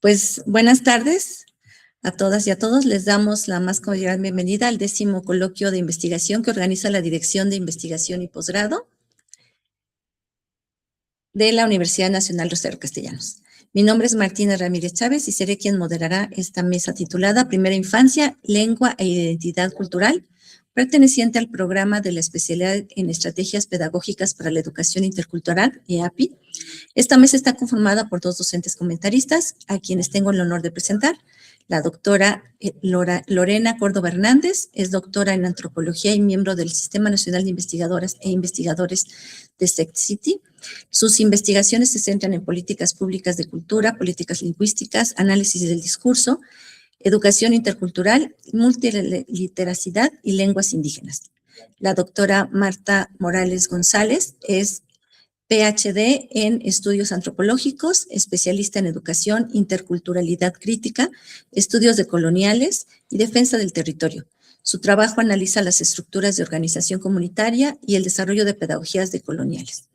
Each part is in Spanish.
Pues buenas tardes a todas y a todos. Les damos la más cordial bienvenida al 10º coloquio de investigación que organiza la Dirección de Investigación y Posgrado de la Universidad Nacional Rosario Castellanos. Mi nombre es Martina Ramírez Chávez y seré quien moderará esta mesa titulada Primera Infancia, Lengua e Identidad Cultural, perteneciente al programa de la especialidad en Estrategias Pedagógicas para la Educación Intercultural, EAPI. Esta mesa está conformada por 2 docentes comentaristas, a quienes tengo el honor de presentar. La doctora Lorena Córdoba Hernández es doctora en Antropología y miembro del Sistema Nacional de Investigadoras e Investigadores de SECT-CITI. Sus investigaciones se centran en políticas públicas de cultura, políticas lingüísticas, análisis del discurso, educación intercultural, multiliteracidad y lenguas indígenas. La doctora Marta Morales González es PhD en Estudios Antropológicos, especialista en Educación, Interculturalidad Crítica, Estudios decoloniales y Defensa del Territorio. Su trabajo analiza las estructuras de organización comunitaria y el desarrollo de pedagogías decoloniales.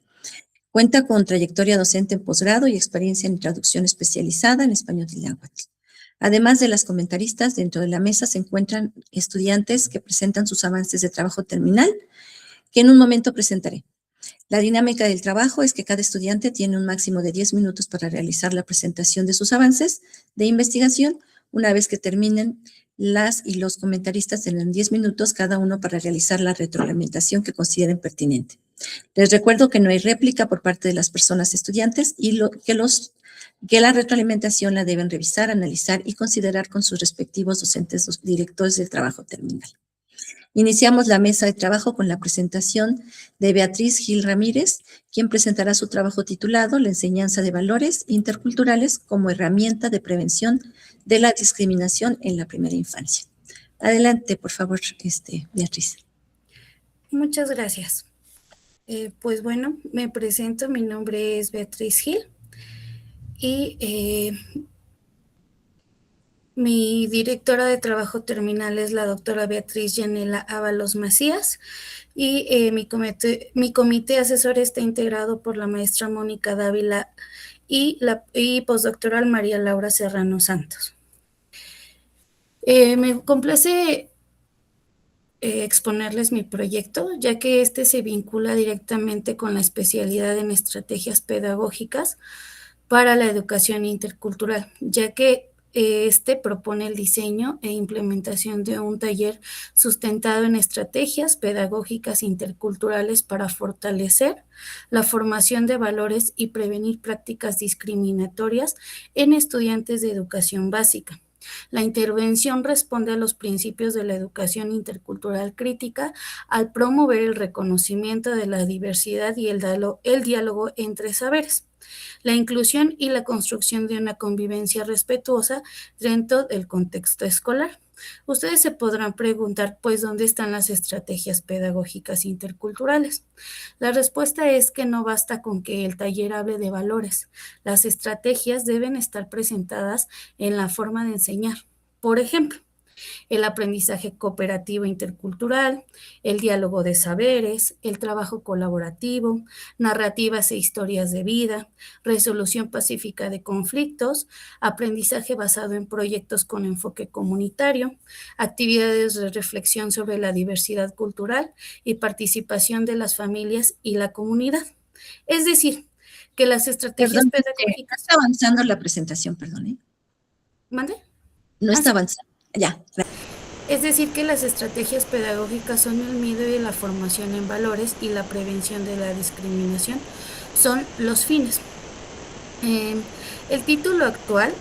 Cuenta con trayectoria docente en posgrado y experiencia en traducción especializada en español y náhuatl. Además de las comentaristas, dentro de la mesa se encuentran estudiantes que presentan sus avances de trabajo terminal, que en un momento presentaré. La dinámica del trabajo es que cada estudiante tiene un máximo de 10 minutos para realizar la presentación de sus avances de investigación. Una vez que terminen, las y los comentaristas tendrán 10 minutos cada uno para realizar la retroalimentación que consideren pertinente. Les recuerdo que no hay réplica por parte de las personas estudiantes y que la retroalimentación la deben revisar, analizar y considerar con sus respectivos docentes o directores del trabajo terminal. Iniciamos la mesa de trabajo con la presentación de Beatriz Gil Ramírez, quien presentará su trabajo titulado La enseñanza de valores interculturales como herramienta de prevención de la discriminación en la primera infancia. Adelante, por favor, Beatriz. Muchas gracias. Pues bueno, me presento, mi nombre es Beatriz Gil y mi directora de trabajo terminal es la doctora Beatriz Yanela Ábalos Macías y mi comité asesor está integrado por la maestra Mónica Dávila y postdoctoral María Laura Serrano Santos. Me complace exponerles mi proyecto, ya que este se vincula directamente con la especialidad en estrategias pedagógicas para la educación intercultural, ya que este propone el diseño e implementación de un taller sustentado en estrategias pedagógicas interculturales para fortalecer la formación de valores y prevenir prácticas discriminatorias en estudiantes de educación básica. La intervención responde a los principios de la educación intercultural crítica al promover el reconocimiento de la diversidad y el diálogo entre saberes, la inclusión y la construcción de una convivencia respetuosa dentro del contexto escolar. Ustedes se podrán preguntar, pues, ¿dónde están las estrategias pedagógicas interculturales? La respuesta es que no basta con que el taller hable de valores. Las estrategias deben estar presentadas en la forma de enseñar. Por ejemplo, el aprendizaje cooperativo intercultural, el diálogo de saberes, el trabajo colaborativo, narrativas e historias de vida, resolución pacífica de conflictos, aprendizaje basado en proyectos con enfoque comunitario, actividades de reflexión sobre la diversidad cultural y participación de las familias y la comunidad. Es decir, que las estrategias pedagógicas... Está avanzando la presentación, perdón. ¿Mande? No está avanzando. Ya. Es decir, que las estrategias pedagógicas son el miedo y la formación en valores y la prevención de la discriminación son los fines. El título actual,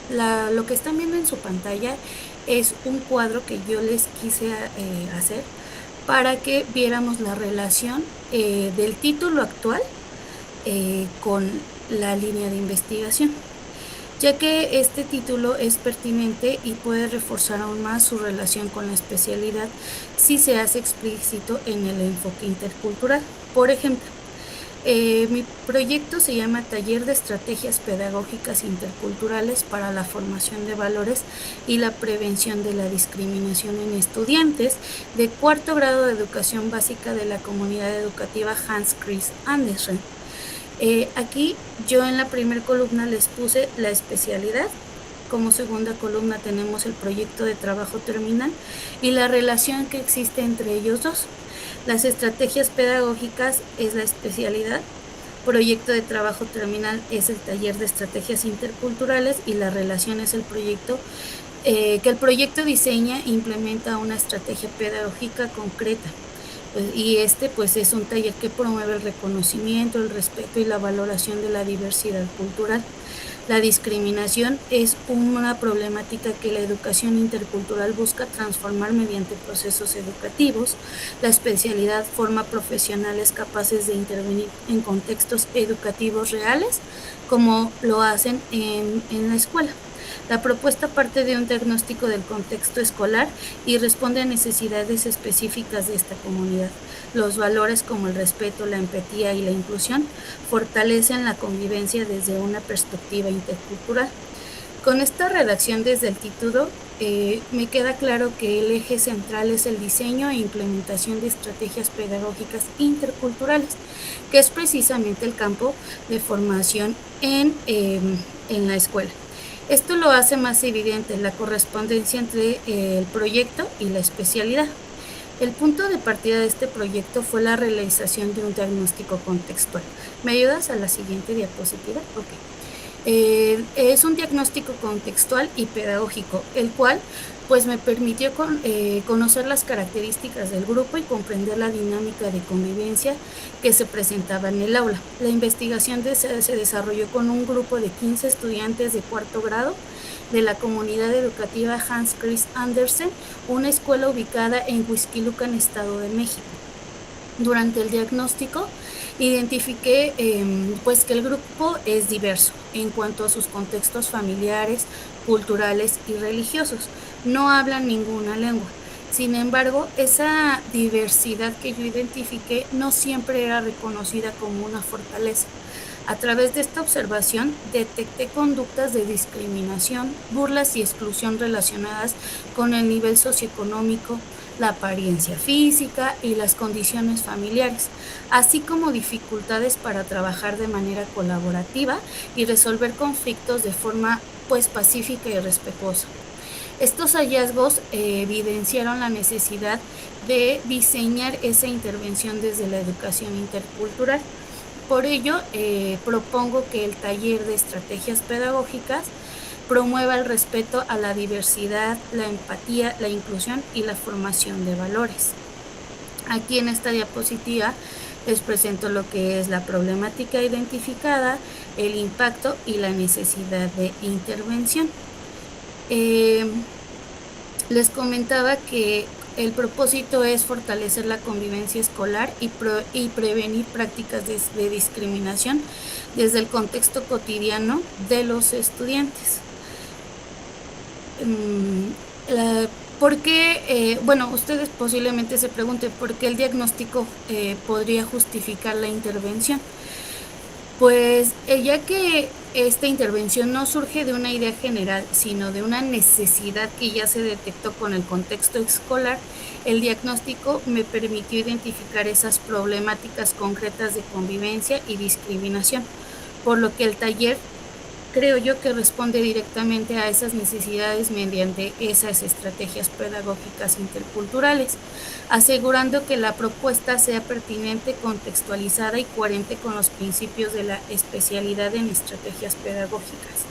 lo que están viendo en su pantalla es un cuadro que yo les quise hacer para que viéramos la relación del título actual con la línea de investigación, ya que este título es pertinente y puede reforzar aún más su relación con la especialidad si se hace explícito en el enfoque intercultural. Por ejemplo, mi proyecto se llama Taller de Estrategias Pedagógicas Interculturales para la Formación de Valores y la Prevención de la Discriminación en Estudiantes de cuarto grado de Educación Básica de la Comunidad Educativa Hans Christian Andersen. Aquí yo en la primera columna les puse la especialidad. Como segunda columna tenemos el proyecto de trabajo terminal y la relación que existe entre ellos dos. Las estrategias pedagógicas es la especialidad, proyecto de trabajo terminal es el taller de estrategias interculturales y la relación es el proyecto, que el proyecto diseña e implementa una estrategia pedagógica concreta. Y pues es un taller que promueve el reconocimiento, el respeto y la valoración de la diversidad cultural. La discriminación es una problemática que la educación intercultural busca transformar mediante procesos educativos. La especialidad forma profesionales capaces de intervenir en contextos educativos reales, como lo hacen en la escuela. La propuesta parte de un diagnóstico del contexto escolar y responde a necesidades específicas de esta comunidad. Los valores como el respeto, la empatía y la inclusión fortalecen la convivencia desde una perspectiva intercultural. Con esta redacción desde el título, me queda claro que el eje central es el diseño e implementación de estrategias pedagógicas interculturales, que es precisamente el campo de formación en la escuela. Esto lo hace más evidente la correspondencia entre el proyecto y la especialidad. El punto de partida de este proyecto fue la realización de un diagnóstico contextual. ¿Me ayudas a la siguiente diapositiva? Ok. Es un diagnóstico contextual y pedagógico, el cual pues me permitió conocer las características del grupo y comprender la dinámica de convivencia que se presentaba en el aula. La investigación se desarrolló con un grupo de 15 estudiantes de cuarto grado de la comunidad educativa Hans Christian Andersen, una escuela ubicada en Huixquilucan, Estado de México. Durante el diagnóstico identifiqué pues que el grupo es diverso en cuanto a sus contextos familiares, culturales y religiosos. No hablan ninguna lengua. Sin embargo, esa diversidad que yo identifiqué no siempre era reconocida como una fortaleza. A través de esta observación detecté conductas de discriminación, burlas y exclusión relacionadas con el nivel socioeconómico, la apariencia física y las condiciones familiares, así como dificultades para trabajar de manera colaborativa y resolver conflictos de forma pues pacífica y respetuosa. Estos hallazgos evidenciaron la necesidad de diseñar esa intervención desde la educación intercultural. Por ello, propongo que el taller de estrategias pedagógicas promueva el respeto a la diversidad, la empatía, la inclusión y la formación de valores. Aquí en esta diapositiva les presento lo que es la problemática identificada, el impacto y la necesidad de intervención. Les comentaba que el propósito es fortalecer la convivencia escolar y prevenir prácticas de discriminación desde el contexto cotidiano de los estudiantes. ¿Por qué? Bueno, ustedes posiblemente se pregunten por qué el diagnóstico podría justificar la intervención. Pues ya que esta intervención no surge de una idea general, sino de una necesidad que ya se detectó con el contexto escolar, el diagnóstico me permitió identificar esas problemáticas concretas de convivencia y discriminación, por lo que el taller creo yo que responde directamente a esas necesidades mediante esas estrategias pedagógicas interculturales, asegurando que la propuesta sea pertinente, contextualizada y coherente con los principios de la especialidad en estrategias pedagógicas.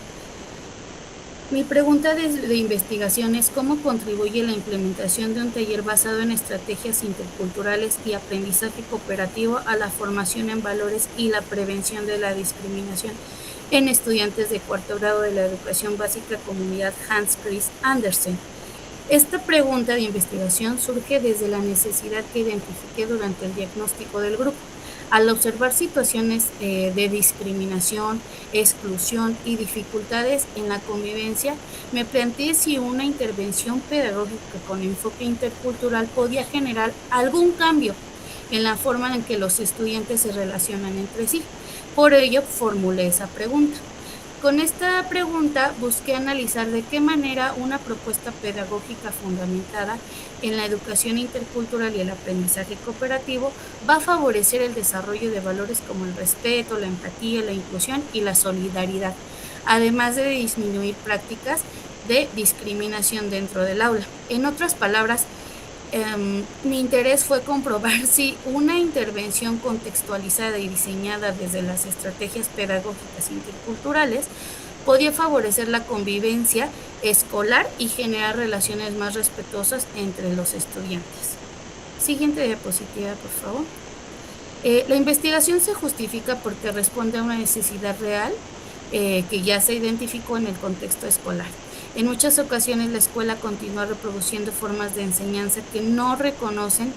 Mi pregunta de investigación es cómo contribuye la implementación de un taller basado en estrategias interculturales y aprendizaje cooperativo a la formación en valores y la prevención de la discriminación en estudiantes de cuarto grado de la educación básica comunidad Hans Christian Andersen. Esta pregunta de investigación surge desde la necesidad que identifiqué durante el diagnóstico del grupo. Al observar situaciones de discriminación, exclusión y dificultades en la convivencia, me planteé si una intervención pedagógica con enfoque intercultural podía generar algún cambio en la forma en que los estudiantes se relacionan entre sí. Por ello, formulé esa pregunta. Con esta pregunta busqué analizar de qué manera una propuesta pedagógica fundamentada en la educación intercultural y el aprendizaje cooperativo va a favorecer el desarrollo de valores como el respeto, la empatía, la inclusión y la solidaridad, además de disminuir prácticas de discriminación dentro del aula. En otras palabras, mi interés fue comprobar si una intervención contextualizada y diseñada desde las estrategias pedagógicas interculturales podía favorecer la convivencia escolar y generar relaciones más respetuosas entre los estudiantes. Siguiente diapositiva, por favor. La investigación se justifica porque responde a una necesidad real que ya se identificó en el contexto escolar. En muchas ocasiones la escuela continúa reproduciendo formas de enseñanza que no reconocen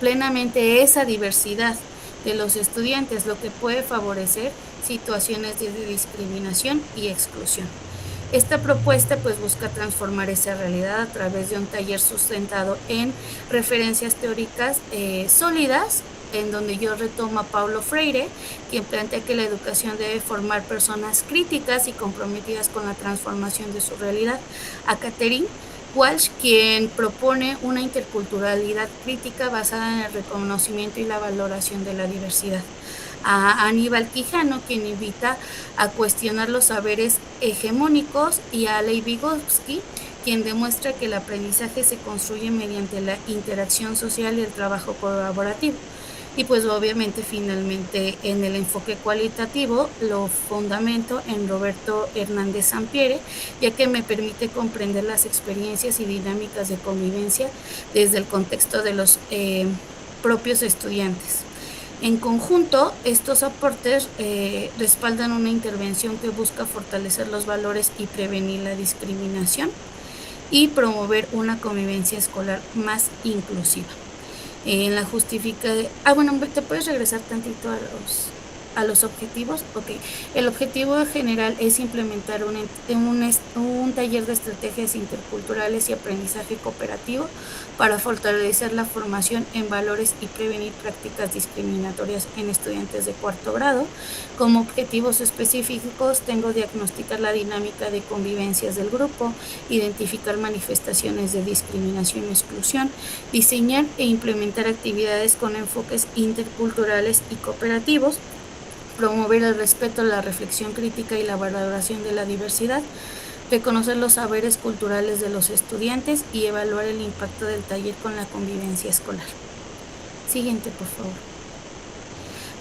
plenamente esa diversidad de los estudiantes, lo que puede favorecer situaciones de discriminación y exclusión. Esta propuesta pues busca transformar esa realidad a través de un taller sustentado en referencias teóricas sólidas, en donde yo retomo a Paulo Freire, quien plantea que la educación debe formar personas críticas y comprometidas con la transformación de su realidad, a Catherine Walsh, quien propone una interculturalidad crítica basada en el reconocimiento y la valoración de la diversidad, a Aníbal Quijano, quien invita a cuestionar los saberes hegemónicos, y a Leigh Vygotsky, quien demuestra que el aprendizaje se construye mediante la interacción social y el trabajo colaborativo. Y pues obviamente finalmente en el enfoque cualitativo lo fundamento en Roberto Hernández Sampiere, ya que me permite comprender las experiencias y dinámicas de convivencia desde el contexto de los propios estudiantes. En conjunto, estos aportes respaldan una intervención que busca fortalecer los valores y prevenir la discriminación y promover una convivencia escolar más inclusiva. En la justificación... bueno, ¿te puedes regresar tantito a los objetivos? Ok. El objetivo general es implementar un taller de estrategias interculturales y aprendizaje cooperativo para fortalecer la formación en valores y prevenir prácticas discriminatorias en estudiantes de cuarto grado. Como objetivos específicos tengo diagnosticar la dinámica de convivencias del grupo, identificar manifestaciones de discriminación y exclusión, diseñar e implementar actividades con enfoques interculturales y cooperativos, promover el respeto, la reflexión crítica y la valoración de la diversidad, reconocer los saberes culturales de los estudiantes y evaluar el impacto del taller con la convivencia escolar. Siguiente, por favor.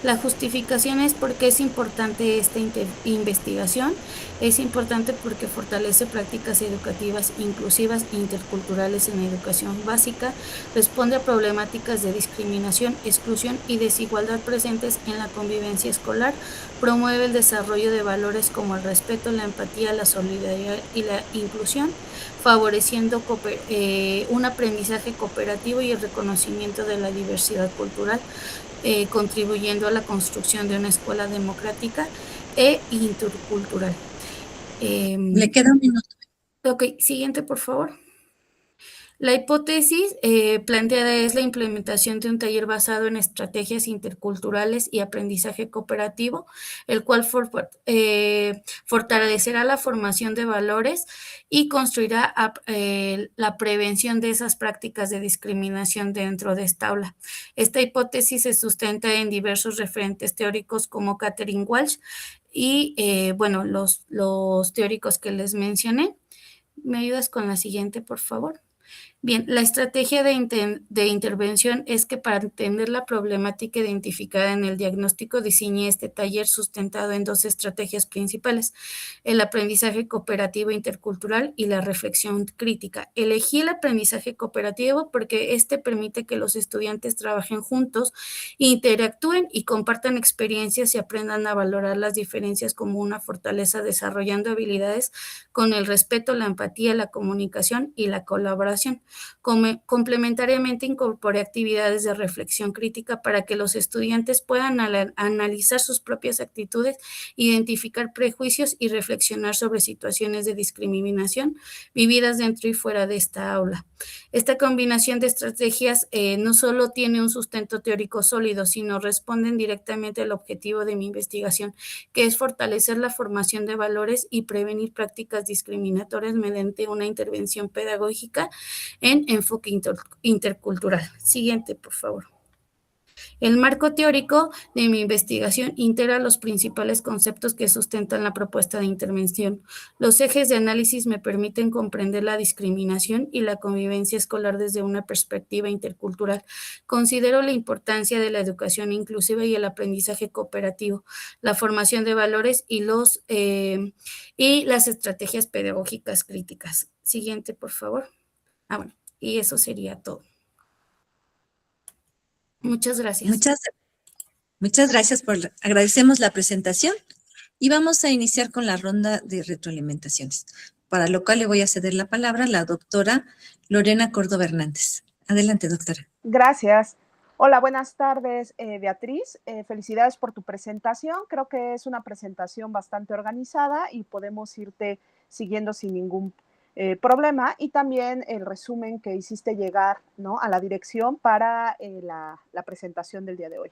La justificación es por qué es importante esta investigación. Es importante porque fortalece prácticas educativas inclusivas e interculturales en la educación básica, responde a problemáticas de discriminación, exclusión y desigualdad presentes en la convivencia escolar, promueve el desarrollo de valores como el respeto, la empatía, la solidaridad y la inclusión, favoreciendo un aprendizaje cooperativo y el reconocimiento de la diversidad cultural, contribuyendo a la construcción de una escuela democrática e intercultural. Le queda un minuto. Ok, siguiente, por favor. La hipótesis planteada es la implementación de un taller basado en estrategias interculturales y aprendizaje cooperativo, el cual fortalecerá la formación de valores y construirá la prevención de esas prácticas de discriminación dentro de esta aula. Esta hipótesis se sustenta en diversos referentes teóricos como Catherine Walsh y, bueno, los teóricos que les mencioné. ¿Me ayudas con la siguiente, por favor? Bien, la estrategia de intervención es que para entender la problemática identificada en el diagnóstico diseñé este taller sustentado en dos estrategias principales: el aprendizaje cooperativo intercultural y la reflexión crítica. Elegí el aprendizaje cooperativo porque este permite que los estudiantes trabajen juntos, interactúen y compartan experiencias y aprendan a valorar las diferencias como una fortaleza, desarrollando habilidades con el respeto, la empatía, la comunicación y la colaboración. Complementariamente incorpore actividades de reflexión crítica para que los estudiantes puedan analizar sus propias actitudes, identificar prejuicios y reflexionar sobre situaciones de discriminación vividas dentro y fuera de esta aula. Esta combinación de estrategias no solo tiene un sustento teórico sólido, sino responden directamente al objetivo de mi investigación, que es fortalecer la formación de valores y prevenir prácticas discriminatorias mediante una intervención pedagógica en enfoque intercultural. Siguiente, por favor. El marco teórico de mi investigación integra los principales conceptos que sustentan la propuesta de intervención. Los ejes de análisis me permiten comprender la discriminación y la convivencia escolar desde una perspectiva intercultural. Considero la importancia de la educación inclusiva y el aprendizaje cooperativo, la formación de valores y las estrategias pedagógicas críticas. Siguiente, por favor. Bueno, y eso sería todo. Muchas gracias. Muchas gracias agradecemos la presentación y vamos a iniciar con la ronda de retroalimentaciones, para lo cual le voy a ceder la palabra a la doctora Lorena Córdoba Hernández. Adelante, doctora. Gracias. Hola, buenas tardes, Beatriz. Felicidades por tu presentación. Creo que es una presentación bastante organizada y podemos irte siguiendo sin ningún problema. Y también el resumen que hiciste llegar, ¿no?, a la dirección para la presentación del día de hoy.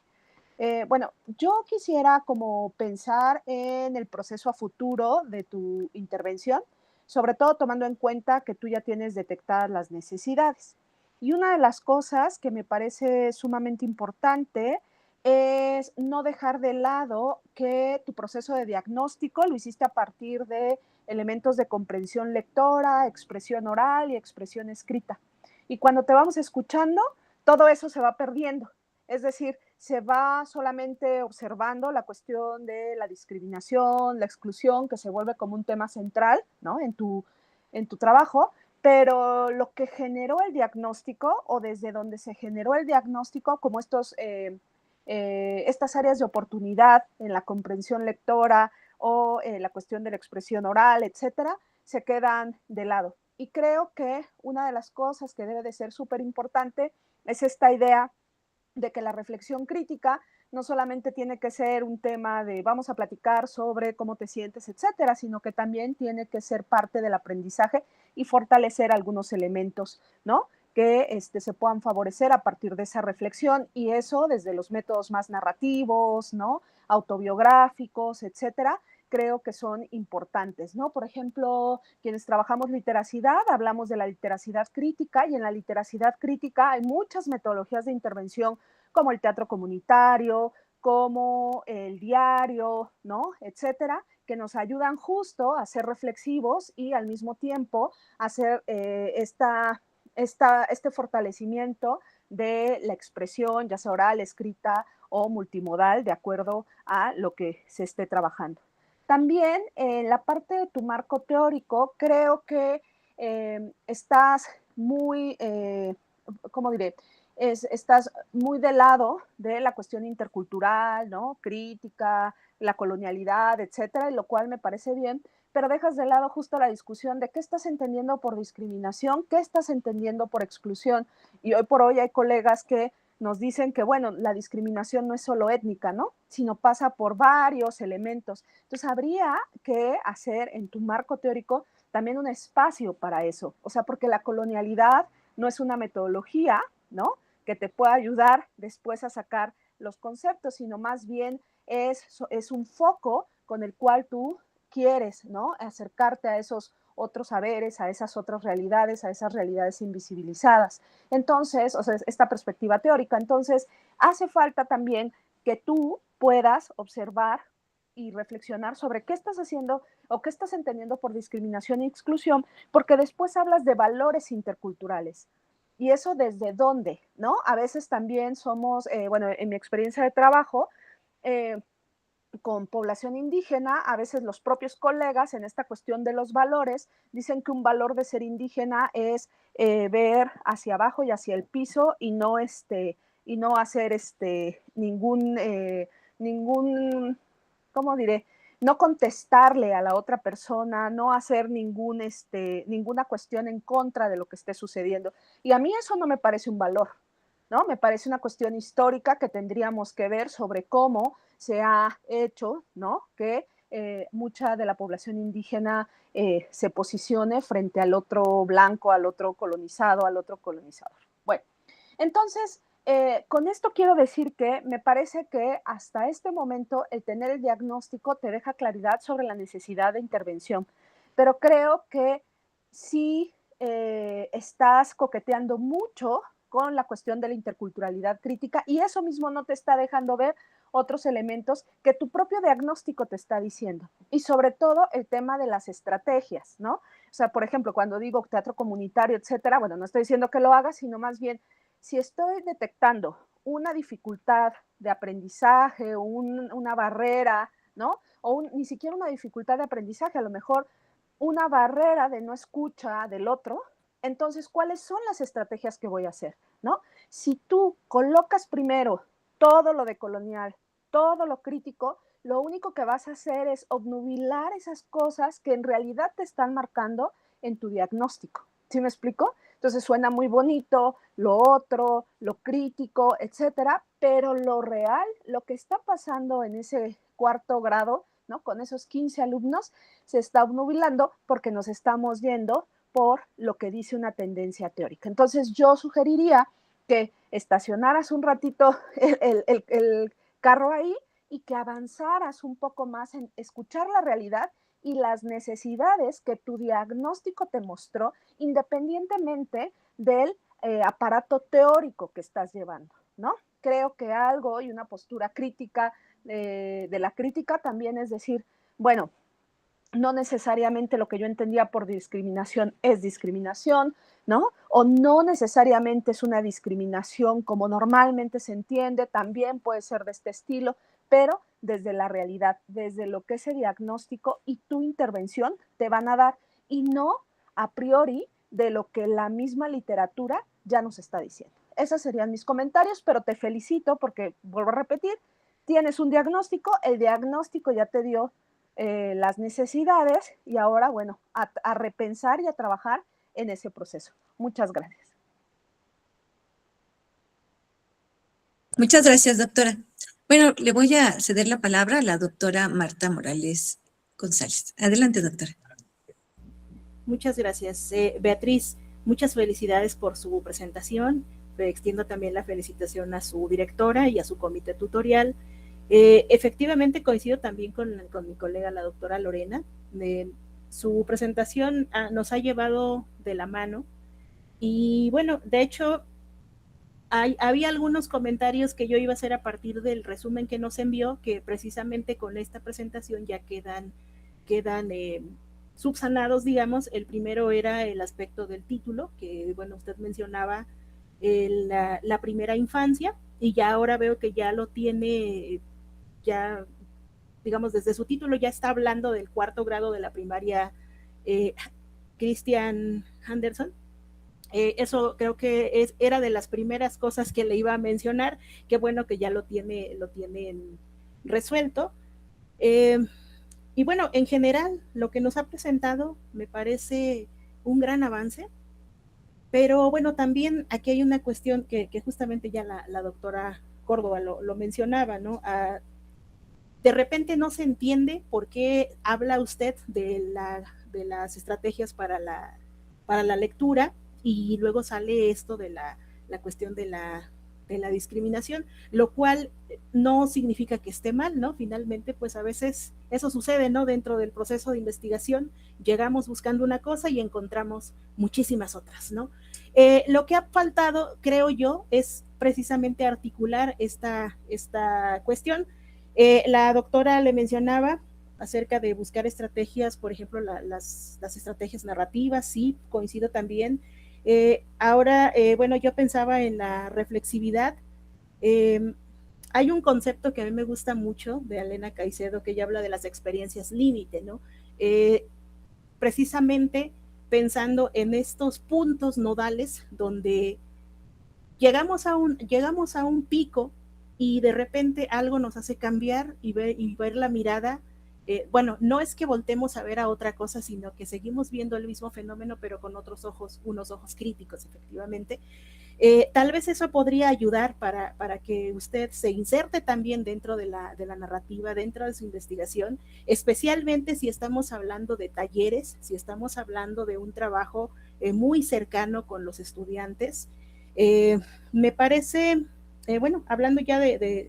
Bueno, yo quisiera como pensar en el proceso a futuro de tu intervención, sobre todo tomando en cuenta que tú ya tienes detectadas las necesidades. Y una de las cosas que me parece sumamente importante es no dejar de lado que tu proceso de diagnóstico lo hiciste a partir de elementos de comprensión lectora, expresión oral y expresión escrita. Y cuando te vamos escuchando, todo eso se va perdiendo. Es decir, se va solamente observando la cuestión de la discriminación, la exclusión, que se vuelve como un tema central, ¿no?, en tu trabajo, pero lo que generó el diagnóstico o desde donde se generó el diagnóstico, como estas áreas de oportunidad en la comprensión lectora o la cuestión de la expresión oral, etcétera, se quedan de lado. Y creo que una de las cosas que debe de ser súper importante es esta idea de que la reflexión crítica no solamente tiene que ser un tema de vamos a platicar sobre cómo te sientes, etcétera, sino que también tiene que ser parte del aprendizaje y fortalecer algunos elementos, ¿no?, que se puedan favorecer a partir de esa reflexión, y eso desde los métodos más narrativos, ¿no?, autobiográficos, etcétera, creo que son importantes, ¿no? Por ejemplo, quienes trabajamos literacidad, hablamos de la literacidad crítica, y en la literacidad crítica hay muchas metodologías de intervención como el teatro comunitario, como el diario, ¿no?, etcétera, que nos ayudan justo a ser reflexivos y al mismo tiempo hacer este fortalecimiento de la expresión, ya sea oral, escrita o multimodal, de acuerdo a lo que se esté trabajando. También en la parte de tu marco teórico, creo que estás muy, ¿cómo diré? Estás muy del lado de la cuestión intercultural, ¿no?, crítica, la colonialidad, etcétera, y lo cual me parece bien, pero dejas de lado justo la discusión de qué estás entendiendo por discriminación, qué estás entendiendo por exclusión. Y hoy por hoy hay colegas que nos dicen que, bueno, la discriminación no es solo étnica, ¿no?, sino pasa por varios elementos. Entonces, habría que hacer en tu marco teórico también un espacio para eso, o sea, porque la colonialidad no es una metodología, ¿no?, que te pueda ayudar después a sacar los conceptos, sino más bien es un foco con el cual tú quieres, ¿no?, acercarte a esos otros saberes, a esas otras realidades, a esas realidades invisibilizadas. Entonces, o sea, esta perspectiva teórica. Entonces, hace falta también que tú puedas observar y reflexionar sobre qué estás haciendo o qué estás entendiendo por discriminación y exclusión, porque después hablas de valores interculturales. ¿Y eso desde dónde? ¿No? A veces también somos, bueno, en mi experiencia de trabajo, con población indígena, a veces los propios colegas en esta cuestión de los valores dicen que un valor de ser indígena es ver hacia abajo y hacia el piso y no hacer ningún, ¿cómo diré? no contestarle a la otra persona, no hacer ninguna cuestión en contra de lo que esté sucediendo. Y a mí eso no me parece un valor, ¿no? Me parece una cuestión histórica que tendríamos que ver sobre cómo se ha hecho, ¿no? Que mucha de la población indígena se posicione frente al otro blanco, al otro colonizado, al otro colonizador. Bueno, entonces, con esto quiero decir que me parece que hasta este momento el tener el diagnóstico te deja claridad sobre la necesidad de intervención, pero creo que sí estás coqueteando mucho con la cuestión de la interculturalidad crítica y eso mismo no te está dejando ver otros elementos que tu propio diagnóstico te está diciendo. Y sobre todo el tema de las estrategias, ¿no? O sea, por ejemplo, cuando digo teatro comunitario, etcétera, bueno, no estoy diciendo que lo hagas, sino más bien, si estoy detectando una dificultad de aprendizaje, una barrera, ¿no? Ni siquiera una dificultad de aprendizaje, a lo mejor una barrera de no escucha del otro, entonces, ¿cuáles son las estrategias que voy a hacer? ¿No? Si tú colocas primero todo lo de colonial, todo lo crítico, lo único que vas a hacer es obnubilar esas cosas que en realidad te están marcando en tu diagnóstico. ¿Sí me explico? Entonces suena muy bonito, lo otro, lo crítico, etcétera, pero lo real, lo que está pasando en ese cuarto grado, ¿no? Con esos 15 alumnos, se está obnubilando porque nos estamos yendo por lo que dice una tendencia teórica. Entonces yo sugeriría que estacionaras un ratito el carro ahí y que avanzaras un poco más en escuchar la realidad y las necesidades que tu diagnóstico te mostró, independientemente del aparato teórico que estás llevando, ¿no? Creo que algo y una postura crítica de la crítica también es decir, bueno, no necesariamente lo que yo entendía por discriminación es discriminación, ¿no? O no necesariamente es una discriminación como normalmente se entiende, también puede ser de este estilo, pero desde la realidad, desde lo que ese diagnóstico y tu intervención te van a dar y no a priori de lo que la misma literatura ya nos está diciendo. Esos serían mis comentarios, pero te felicito porque, vuelvo a repetir, tienes un diagnóstico, el diagnóstico ya te dio las necesidades y ahora, bueno, a repensar y a trabajar en ese proceso. Muchas gracias. Muchas gracias, doctora. Bueno, le voy a ceder la palabra a la doctora Marta Morales González. Adelante, doctora. Muchas gracias. Beatriz, muchas felicidades por su presentación. Extiendo también la felicitación a su directora y a su comité tutorial. Efectivamente coincido también con mi colega, la doctora Lorena. Su presentación nos ha llevado de la mano y bueno, de hecho, había algunos comentarios que yo iba a hacer a partir del resumen que nos envió, que precisamente con esta presentación ya quedan subsanados, digamos. El primero era el aspecto del título, que bueno, usted mencionaba la primera infancia, y ya ahora veo que ya lo tiene, ya digamos desde su título ya está hablando del cuarto grado de la primaria Christian Andersen. Eso creo que era de las primeras cosas que le iba a mencionar. Qué bueno que ya lo tienen resuelto. Y bueno, en general, lo que nos ha presentado me parece un gran avance, pero bueno, también aquí hay una cuestión que justamente ya la doctora Córdoba lo mencionaba, ¿no? De repente no se entiende por qué habla usted de las estrategias para la lectura, y luego sale esto de la cuestión de la discriminación, lo cual no significa que esté mal, ¿no? Finalmente, pues a veces eso sucede, ¿no? Dentro del proceso de investigación, llegamos buscando una cosa y encontramos muchísimas otras, ¿no? Lo que ha faltado, creo yo, es precisamente articular esta cuestión. La doctora le mencionaba acerca de buscar estrategias, por ejemplo, las estrategias narrativas, sí, coincido también. Ahora, bueno, yo pensaba en la reflexividad. Hay un concepto que a mí me gusta mucho de Elena Caicedo, que ella habla de las experiencias límite, ¿no? Precisamente pensando en estos puntos nodales donde llegamos a un pico y de repente algo nos hace cambiar y ver la mirada bueno, no es que voltemos a ver a otra cosa, sino que seguimos viendo el mismo fenómeno, pero con otros ojos, unos ojos críticos, efectivamente. Tal vez eso podría ayudar para que usted se inserte también dentro de la narrativa, dentro de su investigación, especialmente si estamos hablando de talleres, si estamos hablando de un trabajo muy cercano con los estudiantes. Me parece, bueno, hablando ya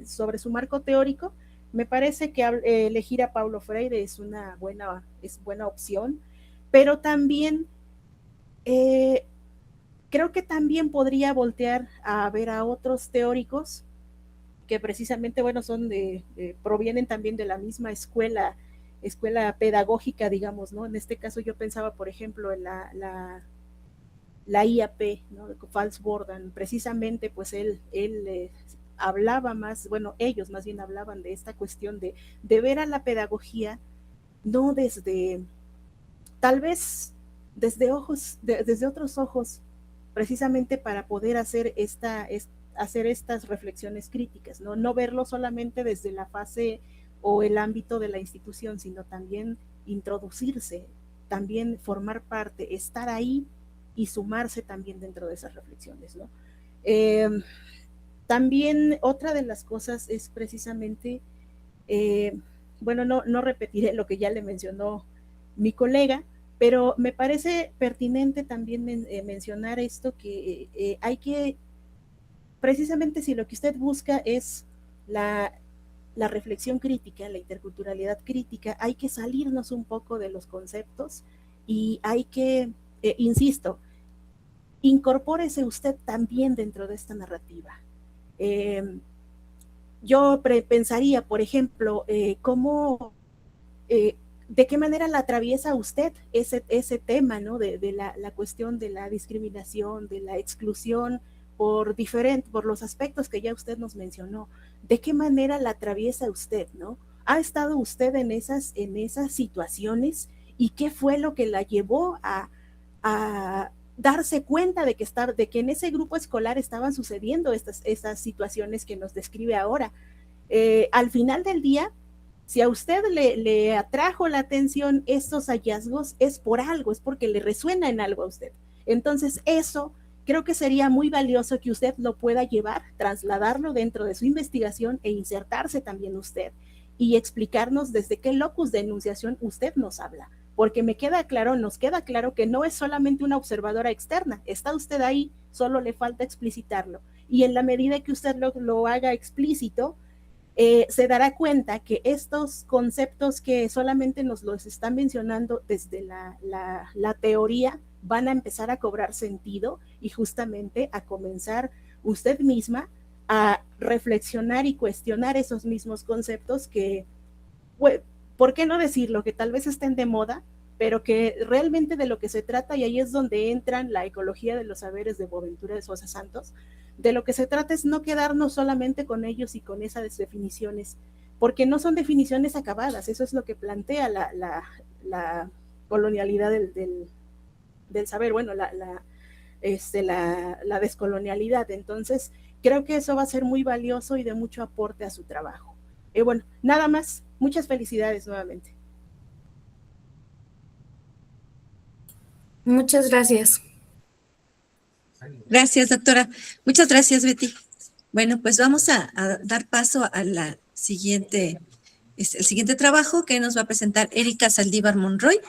sobre su marco teórico, me parece que elegir a Paulo Freire es buena opción, pero también creo que también podría voltear a ver a otros teóricos que precisamente, bueno, provienen también de la misma escuela pedagógica, digamos, ¿no? En este caso yo pensaba, por ejemplo, en la IAP, ¿no? Fals Bordan, precisamente, pues él hablaba más, bueno, ellos más bien hablaban de esta cuestión de ver a la pedagogía no tal vez desde otros ojos, precisamente para poder hacer estas reflexiones críticas, ¿no? No verlo solamente desde la fase o el ámbito de la institución, sino también introducirse, también formar parte, estar ahí y sumarse también dentro de esas reflexiones, ¿no? También otra de las cosas es precisamente, bueno, no repetiré lo que ya le mencionó mi colega, pero me parece pertinente también mencionar esto, que hay que, precisamente si lo que usted busca es la reflexión crítica, la interculturalidad crítica, hay que salirnos un poco de los conceptos y hay que, insisto, incorpórese usted también dentro de esta narrativa. Yo pensaría, por ejemplo, de qué manera la atraviesa usted ese tema, ¿no? De la cuestión de la discriminación, de la exclusión por los aspectos que ya usted nos mencionó. ¿De qué manera la atraviesa usted, ¿no? ¿Ha estado usted en esas situaciones? ¿Y qué fue lo que la llevó a darse cuenta de que en ese grupo escolar estaban sucediendo estas situaciones que nos describe ahora? Al final del día, si a usted le atrajo la atención estos hallazgos, es por algo, es porque le resuena en algo a usted. Entonces, eso creo que sería muy valioso que usted lo pueda llevar, trasladarlo dentro de su investigación e insertarse también usted y explicarnos desde qué locus de enunciación usted nos habla. Porque nos queda claro que no es solamente una observadora externa, está usted ahí, solo le falta explicitarlo. Y en la medida que usted lo haga explícito, se dará cuenta que estos conceptos que solamente nos los están mencionando desde la teoría van a empezar a cobrar sentido y justamente a comenzar usted misma a reflexionar y cuestionar esos mismos conceptos que, ¿por qué no decirlo? Que tal vez estén de moda, pero que realmente de lo que se trata, y ahí es donde entran la ecología de los saberes de Boaventura de Sosa Santos, de lo que se trata es no quedarnos solamente con ellos y con esas definiciones, porque no son definiciones acabadas, eso es lo que plantea la colonialidad del saber, bueno, la descolonialidad. Entonces, creo que eso va a ser muy valioso y de mucho aporte a su trabajo. Bueno, nada más, muchas felicidades nuevamente. Muchas gracias. Gracias, doctora. Muchas gracias, Betty. Bueno, pues vamos a dar paso a el siguiente trabajo que nos va a presentar Erika Saldívar Monroy,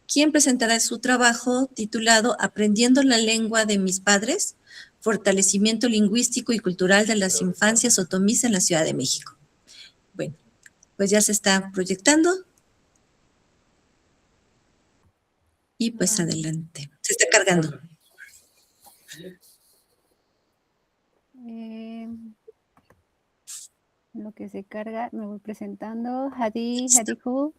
quien presentará su trabajo titulado Aprendiendo la lengua de mis padres, fortalecimiento lingüístico y cultural de las infancias otomís en la Ciudad de México. Bueno, pues ya se está proyectando. Y pues adelante, se está cargando. Lo que se carga, me voy presentando. Hadihu,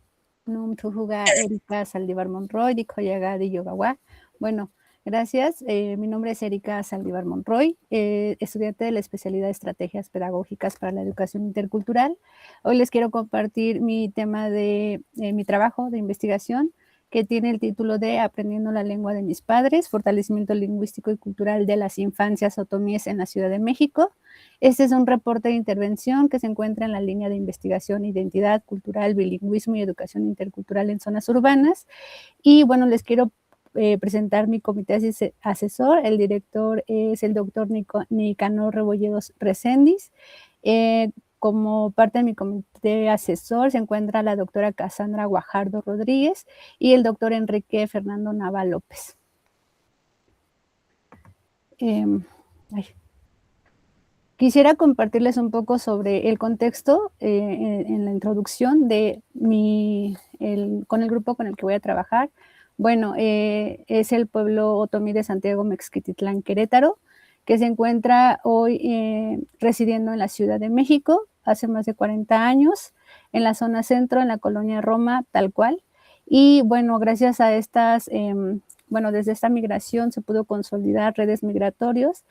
Num Tujuga, Erika Saldívar Monroy, Dikoyaga de Yogawa. Bueno, gracias. Mi nombre es Erika Saldívar Monroy, estudiante de la especialidad de Estrategias Pedagógicas para la Educación Intercultural. Hoy les quiero compartir mi tema de mi trabajo de investigación, que tiene el título de Aprendiendo la lengua de mis padres, fortalecimiento lingüístico y cultural de las infancias otomíes en la Ciudad de México. Este es un reporte de intervención que se encuentra en la línea de investigación, identidad cultural, bilingüismo y educación intercultural en zonas urbanas. Y bueno, les quiero presentar mi comité asesor. El director es el doctor Nicanor Rebolledos Recendis. Como parte de mi comité asesor se encuentra la doctora Cassandra Guajardo Rodríguez y el doctor Enrique Fernando Nava López. Quisiera compartirles un poco sobre el contexto en la introducción de con el grupo con el que voy a trabajar. Bueno, es el pueblo otomí de Santiago Mexquititlán, Querétaro, que se encuentra hoy residiendo en la Ciudad de México hace más de 40 años, en la zona centro, en la colonia Roma, tal cual. Y bueno, gracias a estas, desde esta migración se pudo consolidar redes migratorias,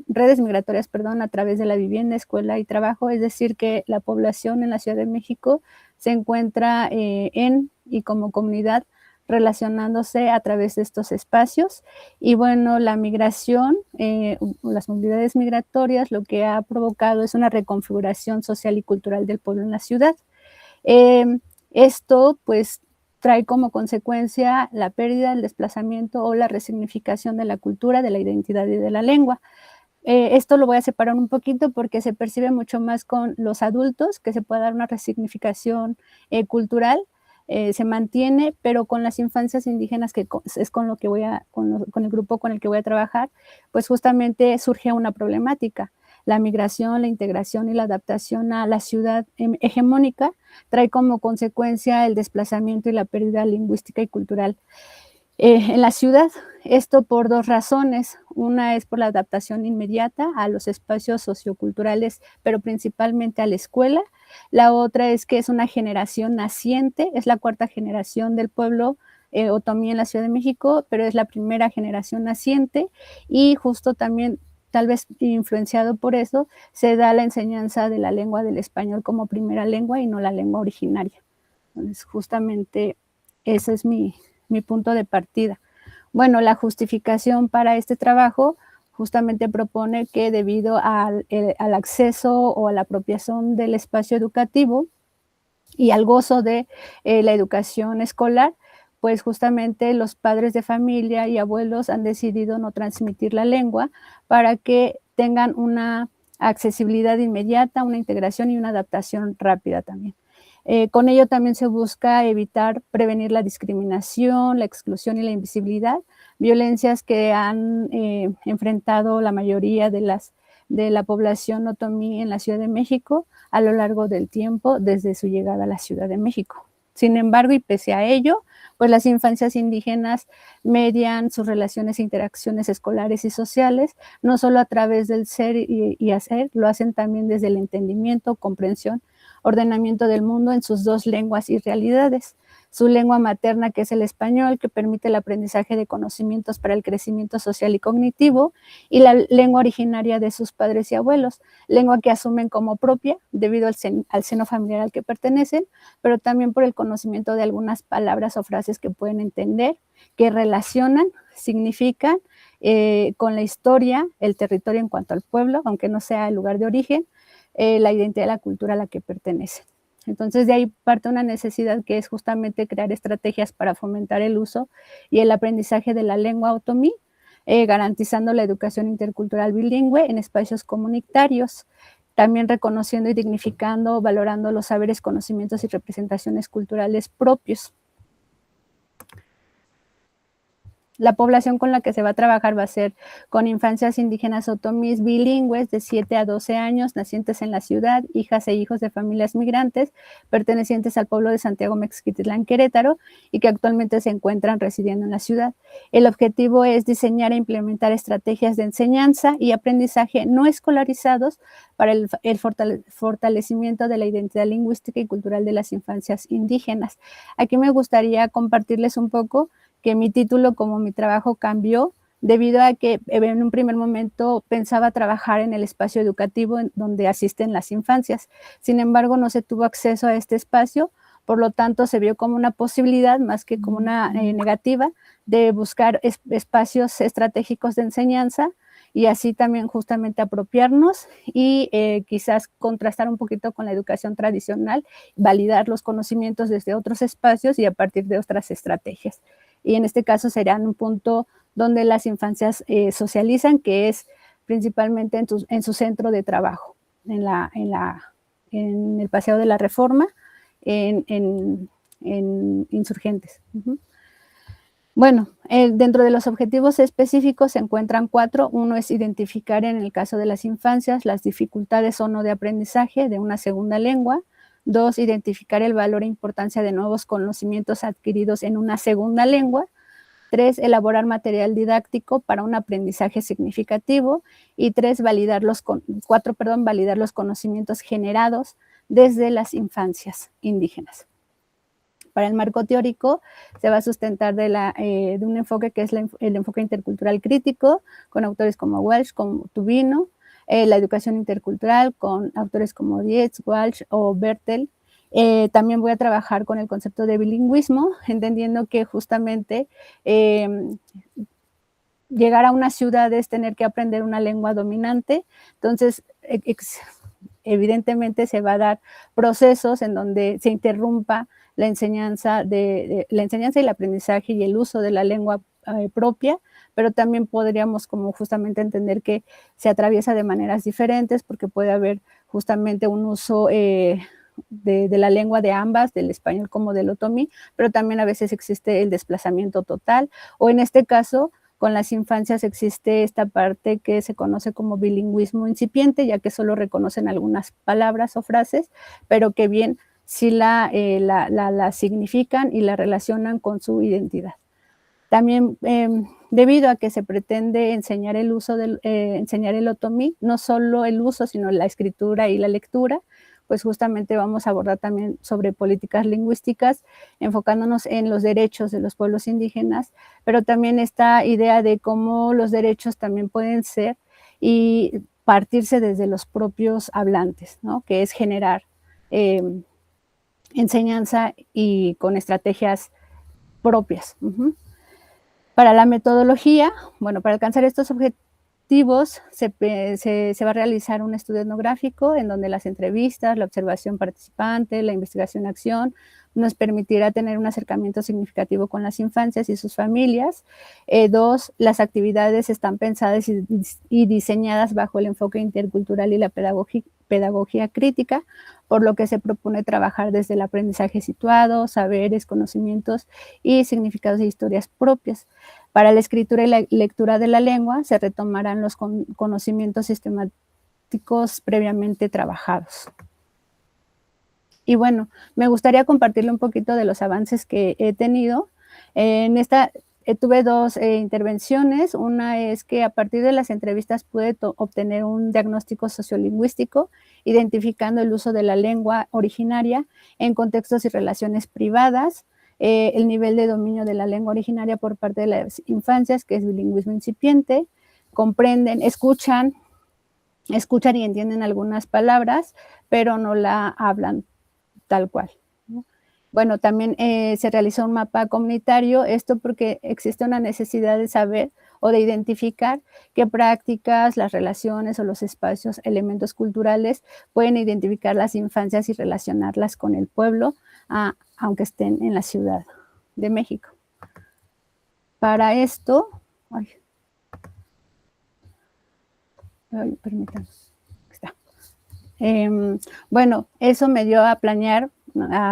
a través de la vivienda, escuela y trabajo, es decir, que la población en la Ciudad de México se encuentra y como comunidad relacionándose a través de estos espacios. Y bueno, la migración, las movilidades migratorias, lo que ha provocado es una reconfiguración social y cultural del pueblo en la ciudad. Esto, pues, trae como consecuencia la pérdida, el desplazamiento o la resignificación de la cultura, de la identidad y de la lengua. Esto lo voy a separar un poquito porque se percibe mucho más con los adultos, que se puede dar una resignificación cultural, se mantiene, pero con las infancias indígenas, que es con el grupo con el que voy a trabajar, pues justamente surge una problemática. La migración, la integración y la adaptación a la ciudad hegemónica trae como consecuencia el desplazamiento y la pérdida lingüística y cultural. En la ciudad, esto por dos razones. Una es por la adaptación inmediata a los espacios socioculturales, pero principalmente a la escuela. La otra es que es una generación naciente, es la cuarta generación del pueblo otomí en la Ciudad de México, pero es la primera generación naciente y justo también, tal vez influenciado por eso, se da la enseñanza de la lengua del español como primera lengua y no la lengua originaria. Entonces, justamente ese es mi punto de partida. Bueno, la justificación para este trabajo justamente propone que debido al acceso o a la apropiación del espacio educativo y al gozo de la educación escolar, pues justamente los padres de familia y abuelos han decidido no transmitir la lengua para que tengan una accesibilidad inmediata, una integración y una adaptación rápida también. Con ello también se busca prevenir la discriminación, la exclusión y la invisibilidad, violencias que han enfrentado la mayoría de la población otomí en la Ciudad de México a lo largo del tiempo desde su llegada a la Ciudad de México. Sin embargo, y pese a ello, pues las infancias indígenas median sus relaciones e interacciones escolares y sociales, no solo a través del ser y hacer, lo hacen también desde el entendimiento, comprensión, ordenamiento del mundo en sus dos lenguas y realidades. Su lengua materna, que es el español, que permite el aprendizaje de conocimientos para el crecimiento social y cognitivo, y la lengua originaria de sus padres y abuelos, lengua que asumen como propia debido al seno familiar al que pertenecen, pero también por el conocimiento de algunas palabras o frases que pueden entender, que relacionan, significan con la historia, el territorio en cuanto al pueblo, aunque no sea el lugar de origen, la identidad de la cultura a la que pertenecen. Entonces, de ahí parte una necesidad que es justamente crear estrategias para fomentar el uso y el aprendizaje de la lengua otomí, garantizando la educación intercultural bilingüe en espacios comunitarios, también reconociendo y dignificando, valorando los saberes, conocimientos y representaciones culturales propios. La población con la que se va a trabajar va a ser con infancias indígenas otomís bilingües de 7 a 12 años, nacientes en la ciudad, hijas e hijos de familias migrantes, pertenecientes al pueblo de Santiago Mexquititlán, Querétaro, y que actualmente se encuentran residiendo en la ciudad. El objetivo es diseñar e implementar estrategias de enseñanza y aprendizaje no escolarizados para el fortalecimiento de la identidad lingüística y cultural de las infancias indígenas. Aquí me gustaría compartirles un poco que mi título como mi trabajo cambió debido a que en un primer momento pensaba trabajar en el espacio educativo en donde asisten las infancias. Sin embargo, no se tuvo acceso a este espacio, por lo tanto se vio como una posibilidad más que como una negativa de buscar espacios estratégicos de enseñanza y así también justamente apropiarnos y quizás contrastar un poquito con la educación tradicional, validar los conocimientos desde otros espacios y a partir de otras estrategias. Y en este caso serían un punto donde las infancias socializan, que es principalmente en su centro de trabajo, en el Paseo de la Reforma, en Insurgentes. Bueno, dentro de los objetivos específicos se encuentran 4. Uno es identificar en el caso de las infancias las dificultades o no de aprendizaje de una segunda lengua. 2, identificar el valor e importancia de nuevos conocimientos adquiridos en una segunda lengua. 3, elaborar material didáctico para un aprendizaje significativo. Y 4, validar los conocimientos generados desde las infancias indígenas. Para el marco teórico se va a sustentar de un enfoque que es el enfoque intercultural crítico, con autores como Welsh, como Tubino, la educación intercultural con autores como Dietz, Walsh o Bertel. También voy a trabajar con el concepto de bilingüismo, entendiendo que justamente llegar a una ciudad es tener que aprender una lengua dominante, entonces evidentemente se va a dar procesos en donde se interrumpa la enseñanza y el aprendizaje y el uso de la lengua propia, pero también podríamos como justamente entender que se atraviesa de maneras diferentes porque puede haber justamente un uso de la lengua de ambas, del español como del otomí, pero también a veces existe el desplazamiento total, o en este caso, con las infancias existe esta parte que se conoce como bilingüismo incipiente, ya que solo reconocen algunas palabras o frases, pero que bien sí la significan y la relacionan con su identidad. También debido a que se pretende enseñar el otomí, no solo el uso, sino la escritura y la lectura, pues justamente vamos a abordar también sobre políticas lingüísticas, enfocándonos en los derechos de los pueblos indígenas, pero también esta idea de cómo los derechos también pueden ser y partirse desde los propios hablantes, ¿no? Que es generar enseñanza y con estrategias propias. Para la metodología, bueno, para alcanzar estos objetivos se va a realizar un estudio etnográfico en donde las entrevistas, la observación participante, la investigación-acción nos permitirá tener un acercamiento significativo con las infancias y sus familias. 2, las actividades están pensadas y diseñadas bajo el enfoque intercultural y la pedagogía crítica, por lo que se propone trabajar desde el aprendizaje situado, saberes, conocimientos y significados de historias propias. Para la escritura y la lectura de la lengua se retomarán los conocimientos sistemáticos previamente trabajados. Y bueno, me gustaría compartirle un poquito de los avances que he tenido. En esta tuve 2 intervenciones. Una es que a partir de las entrevistas pude obtener un diagnóstico sociolingüístico, identificando el uso de la lengua originaria en contextos y relaciones privadas, el nivel de dominio de la lengua originaria por parte de las infancias, que es bilingüismo incipiente, comprenden, escuchan y entienden algunas palabras, pero no la hablan tal cual. Bueno, también se realizó un mapa comunitario, esto porque existe una necesidad de saber o de identificar qué prácticas, las relaciones o los espacios, elementos culturales pueden identificar las infancias y relacionarlas con el pueblo, aunque estén en la Ciudad de México. Para esto, permítanme. Bueno, eso me dio a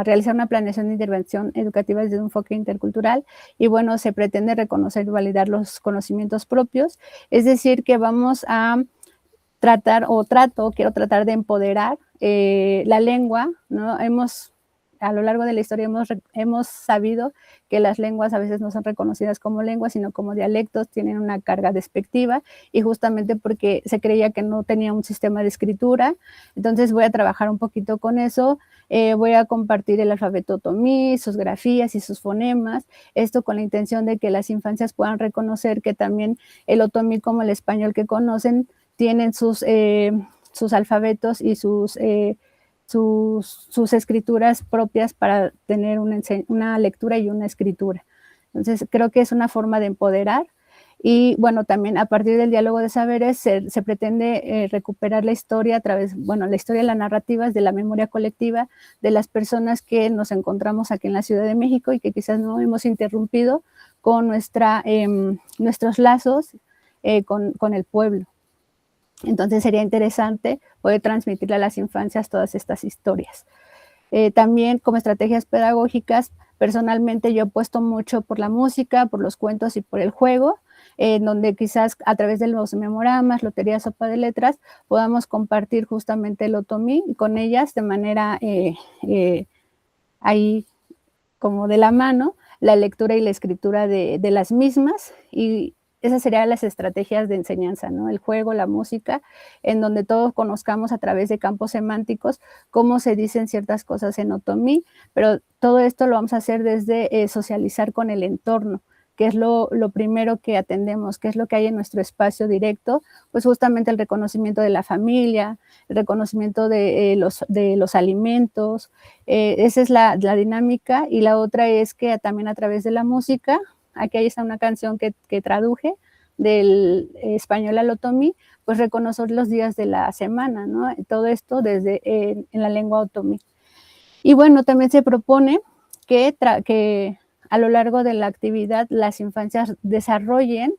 realizar una planeación de intervención educativa desde un enfoque intercultural y bueno, se pretende reconocer y validar los conocimientos propios, es decir, que vamos a quiero tratar de empoderar la lengua, ¿no? A lo largo de la historia hemos sabido que las lenguas a veces no son reconocidas como lenguas, sino como dialectos, tienen una carga despectiva y justamente porque se creía que no tenía un sistema de escritura. Entonces voy a trabajar un poquito con eso, voy a compartir el alfabeto otomí, sus grafías y sus fonemas, esto con la intención de que las infancias puedan reconocer que también el otomí como el español que conocen tienen sus alfabetos y sus escrituras propias para tener una lectura y una escritura. Entonces, creo que es una forma de empoderar Y bueno, también a partir del diálogo de saberes se pretende recuperar la historia a través, bueno, la historia de las narrativas, de la memoria colectiva, de las personas que nos encontramos aquí en la Ciudad de México y que quizás no hemos interrumpido con nuestros lazos con el pueblo. Entonces sería interesante poder transmitirle a las infancias todas estas historias. También como estrategias pedagógicas, personalmente yo apuesto mucho por la música, por los cuentos y por el juego, donde quizás a través de los memoramas, lotería, sopa de letras, podamos compartir justamente el otomí con ellas de manera ahí como de la mano, la lectura y la escritura de las mismas, y esas serían las estrategias de enseñanza, ¿no? El juego, la música, en donde todos conozcamos a través de campos semánticos cómo se dicen ciertas cosas en otomí, pero todo esto lo vamos a hacer desde socializar con el entorno, que es lo primero que atendemos, que es lo que hay en nuestro espacio directo, pues justamente el reconocimiento de la familia, el reconocimiento de los alimentos, esa es la dinámica, y la otra es que también a través de la música, aquí está una canción que traduje del español al otomí, pues reconocer los días de la semana, ¿no? Todo esto desde en la lengua otomí. Y bueno, también se propone que a lo largo de la actividad las infancias desarrollen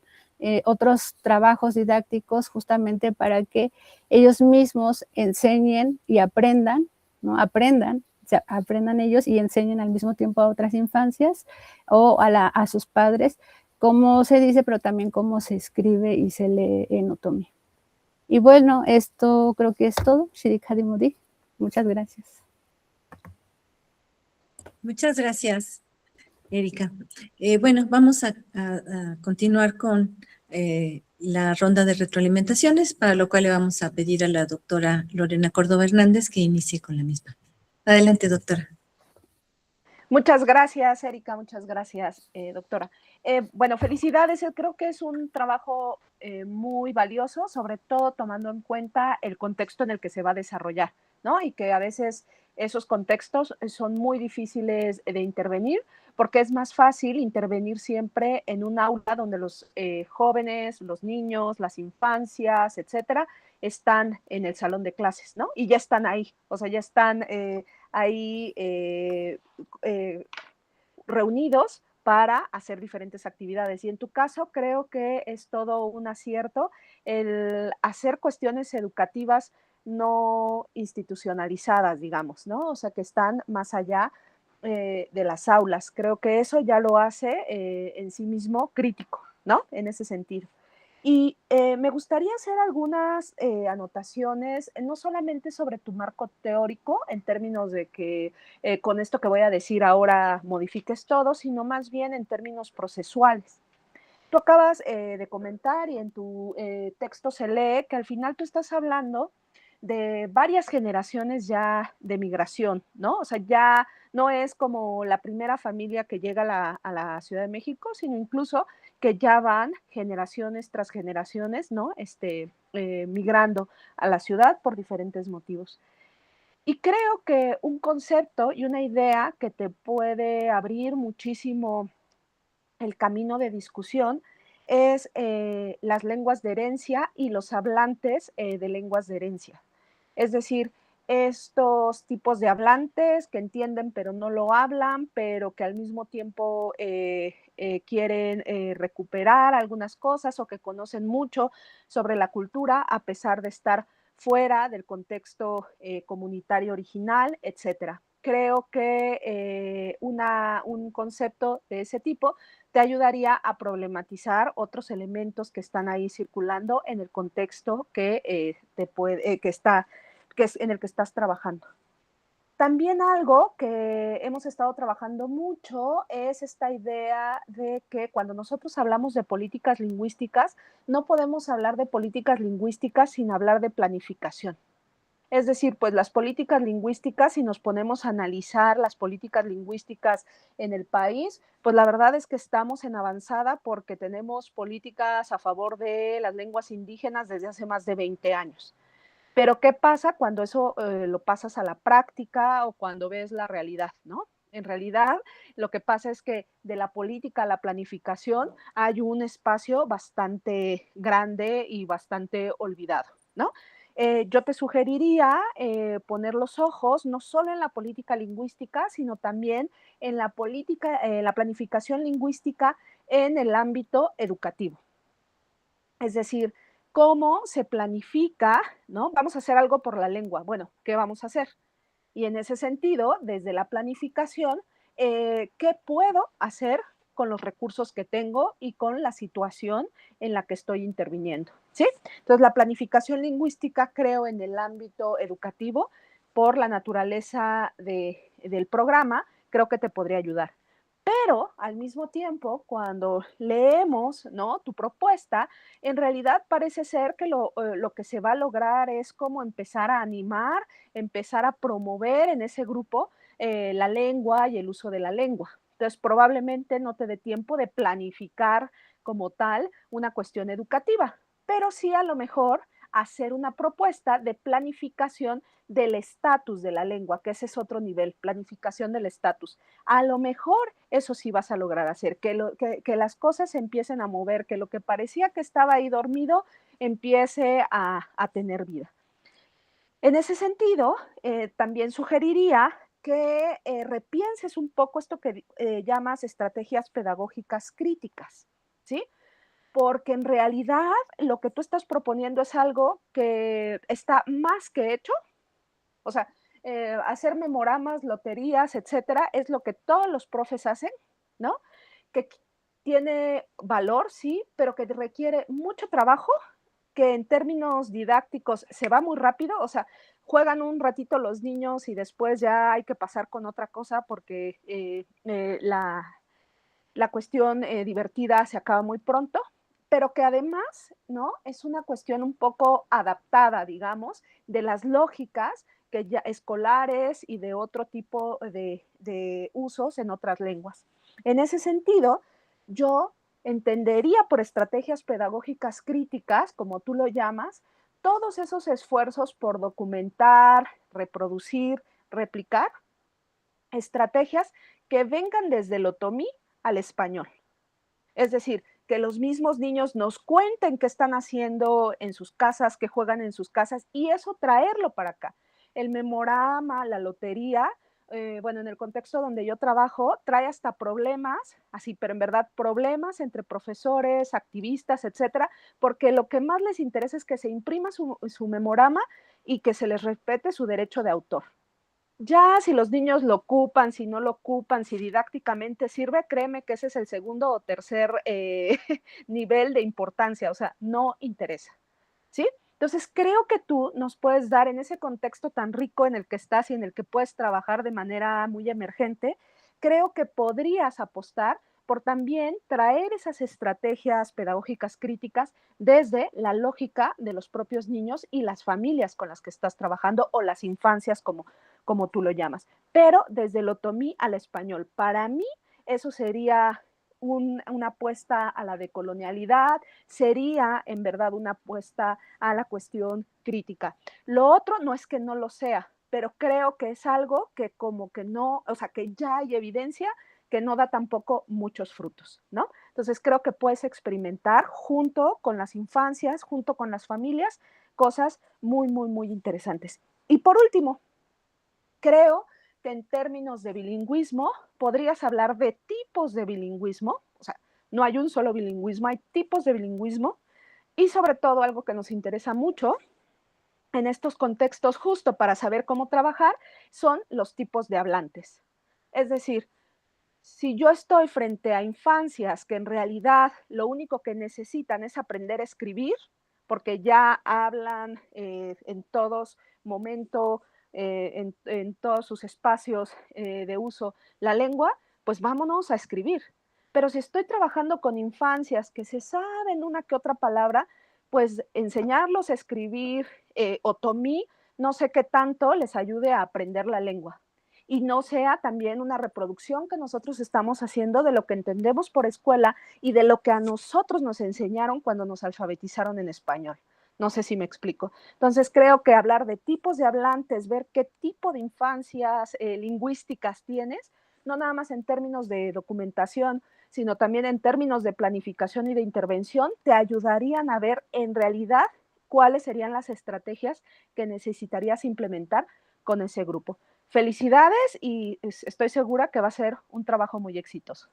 otros trabajos didácticos justamente para que ellos mismos enseñen y aprendan, ¿no? Aprendan ellos y enseñen al mismo tiempo a otras infancias o a sus padres cómo se dice, pero también cómo se escribe y se lee en otomí. Y bueno, esto creo que es todo. Shirikadimodi. Muchas gracias. Muchas gracias, Erika. Bueno, vamos a continuar con la ronda de retroalimentaciones, para lo cual le vamos a pedir a la doctora Lorena Córdoba Hernández que inicie con la misma. Adelante, doctora. Muchas gracias, Erika, muchas gracias, doctora. Bueno, felicidades, creo que es un trabajo muy valioso, sobre todo tomando en cuenta el contexto en el que se va a desarrollar, ¿no? Y que a veces esos contextos son muy difíciles de intervenir, porque es más fácil intervenir siempre en un aula donde los jóvenes, los niños, las infancias, etcétera, están en el salón de clases, ¿no? Y ya están ahí, o sea, ya están ahí reunidos para hacer diferentes actividades. Y en tu caso creo que es todo un acierto el hacer cuestiones educativas no institucionalizadas, digamos, ¿no? O sea, que están más allá de las aulas. Creo que eso ya lo hace en sí mismo crítico, ¿no? En ese sentido. Y me gustaría hacer algunas anotaciones, no solamente sobre tu marco teórico, en términos de que con esto que voy a decir ahora modifiques todo, sino más bien en términos procesuales. Tú acabas de comentar y en tu texto se lee que al final tú estás hablando de varias generaciones ya de migración, ¿no? O sea, ya no es como la primera familia que llega a la Ciudad de México, sino incluso que ya van generaciones tras generaciones, ¿no? Migrando a la ciudad por diferentes motivos. Y creo que un concepto y una idea que te puede abrir muchísimo el camino de discusión es las lenguas de herencia y los hablantes de lenguas de herencia. Es decir, estos tipos de hablantes que entienden pero no lo hablan, pero que al mismo tiempo quieren recuperar algunas cosas o que conocen mucho sobre la cultura a pesar de estar fuera del contexto comunitario original, etcétera. Creo que un concepto de ese tipo te ayudaría a problematizar otros elementos que están ahí circulando en el contexto que es en el que estás trabajando. También algo que hemos estado trabajando mucho es esta idea de que cuando nosotros hablamos de políticas lingüísticas, no podemos hablar de políticas lingüísticas sin hablar de planificación. Es decir, pues las políticas lingüísticas, si nos ponemos a analizar las políticas lingüísticas en el país, pues la verdad es que estamos en avanzada porque tenemos políticas a favor de las lenguas indígenas desde hace más de 20 años. Pero ¿qué pasa cuando eso lo pasas a la práctica o cuando ves la realidad, ¿no? En realidad, lo que pasa es que de la política a la planificación hay un espacio bastante grande y bastante olvidado, ¿no? Yo te sugeriría poner los ojos no solo en la política lingüística, sino también en la política, la planificación lingüística en el ámbito educativo. Es decir, cómo se planifica, ¿no? Vamos a hacer algo por la lengua. Bueno, ¿qué vamos a hacer? Y en ese sentido, desde la planificación, ¿qué puedo hacer con los recursos que tengo y con la situación en la que estoy interviniendo? ¿Sí? Entonces, la planificación lingüística, creo, en el ámbito educativo, por la naturaleza del programa, creo que te podría ayudar. Pero al mismo tiempo, cuando leemos, ¿no?, tu propuesta, en realidad parece ser que lo que se va a lograr es como empezar a animar, empezar a promover en ese grupo la lengua y el uso de la lengua. Entonces, probablemente no te dé tiempo de planificar como tal una cuestión educativa, pero sí a lo mejor hacer una propuesta de planificación del estatus de la lengua, que ese es otro nivel, planificación del estatus. A lo mejor eso sí vas a lograr hacer, que las cosas se empiecen a mover, que lo que parecía que estaba ahí dormido empiece a tener vida. En ese sentido, también sugeriría que repienses un poco esto que llamas estrategias pedagógicas críticas, ¿sí? Porque en realidad lo que tú estás proponiendo es algo que está más que hecho, o sea, hacer memoramas, loterías, etcétera, es lo que todos los profes hacen, ¿no? Que tiene valor, sí, pero que requiere mucho trabajo, que en términos didácticos se va muy rápido, o sea, juegan un ratito los niños y después ya hay que pasar con otra cosa porque la cuestión divertida se acaba muy pronto, pero que además, ¿no?, es una cuestión un poco adaptada, digamos, de las lógicas que ya escolares y de otro tipo de usos en otras lenguas. En ese sentido, yo entendería por estrategias pedagógicas críticas, como tú lo llamas, todos esos esfuerzos por documentar, reproducir, replicar estrategias que vengan desde el otomí al español. Es decir, que los mismos niños nos cuenten qué están haciendo en sus casas, qué juegan en sus casas, y eso traerlo para acá. El memorama, la lotería, bueno, en el contexto donde yo trabajo, trae hasta problemas, así, pero en verdad problemas entre profesores, activistas, etcétera, porque lo que más les interesa es que se imprima su memorama y que se les respete su derecho de autor. Ya si los niños lo ocupan, si no lo ocupan, si didácticamente sirve, créeme que ese es el segundo o tercer nivel de importancia, o sea, no interesa, ¿sí? Entonces, creo que tú nos puedes dar en ese contexto tan rico en el que estás y en el que puedes trabajar de manera muy emergente, creo que podrías apostar por también traer esas estrategias pedagógicas críticas desde la lógica de los propios niños y las familias con las que estás trabajando o las infancias como tú lo llamas, pero desde el otomí al español. Para mí eso sería una apuesta a la decolonialidad, sería en verdad una apuesta a la cuestión crítica. Lo otro no es que no lo sea, pero creo que es algo que como que no, o sea, que ya hay evidencia que no da tampoco muchos frutos, ¿no? Entonces creo que puedes experimentar junto con las infancias, junto con las familias, cosas muy, muy, muy interesantes. Y por último, creo que en términos de bilingüismo podrías hablar de tipos de bilingüismo, o sea, no hay un solo bilingüismo, hay tipos de bilingüismo y sobre todo algo que nos interesa mucho en estos contextos justo para saber cómo trabajar son los tipos de hablantes. Es decir, si yo estoy frente a infancias que en realidad lo único que necesitan es aprender a escribir, porque ya hablan en todos momentos, en todos sus espacios de uso la lengua, pues vámonos a escribir. Pero si estoy trabajando con infancias que se saben una que otra palabra, pues enseñarlos a escribir otomí, no sé qué tanto les ayude a aprender la lengua y no sea también una reproducción que nosotros estamos haciendo de lo que entendemos por escuela y de lo que a nosotros nos enseñaron cuando nos alfabetizaron en español. No sé si me explico. Entonces creo que hablar de tipos de hablantes, ver qué tipo de infancias lingüísticas tienes, no nada más en términos de documentación, sino también en términos de planificación y de intervención, te ayudarían a ver en realidad cuáles serían las estrategias que necesitarías implementar con ese grupo. Felicidades y estoy segura que va a ser un trabajo muy exitoso.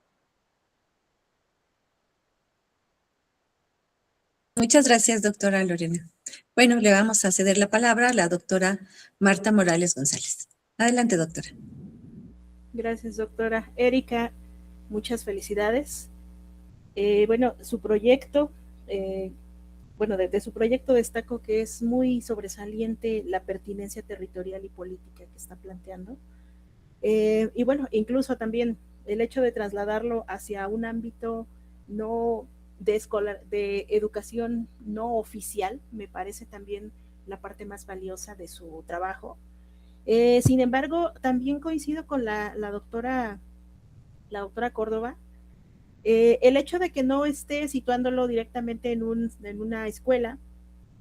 Muchas gracias, doctora Lorena. Bueno, le vamos a ceder la palabra a la doctora Marta Morales González. Adelante, doctora. Gracias, doctora. Erika, muchas felicidades. Bueno, su proyecto, de su proyecto destaco que es muy sobresaliente la pertinencia territorial y política que está planteando. Y bueno, incluso también el hecho de trasladarlo hacia un ámbito no de educación no oficial, me parece también la parte más valiosa de su trabajo. Sin embargo, también coincido con la doctora Córdoba. El hecho de que no esté situándolo directamente en una escuela,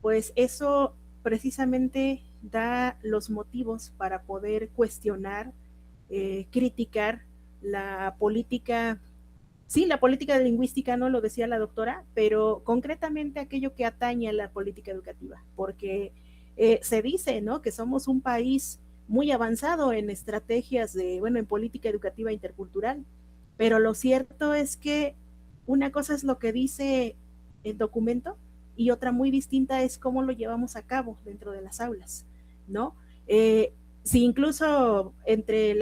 pues eso precisamente da los motivos para poder cuestionar, criticar la política, sí, la política lingüística, no lo decía la doctora, pero concretamente aquello que atañe a la política educativa, porque se dice, ¿no?, que somos un país muy avanzado en estrategias en política educativa intercultural, pero lo cierto es que una cosa es lo que dice el documento y otra muy distinta es cómo lo llevamos a cabo dentro de las aulas, ¿no? Si incluso entre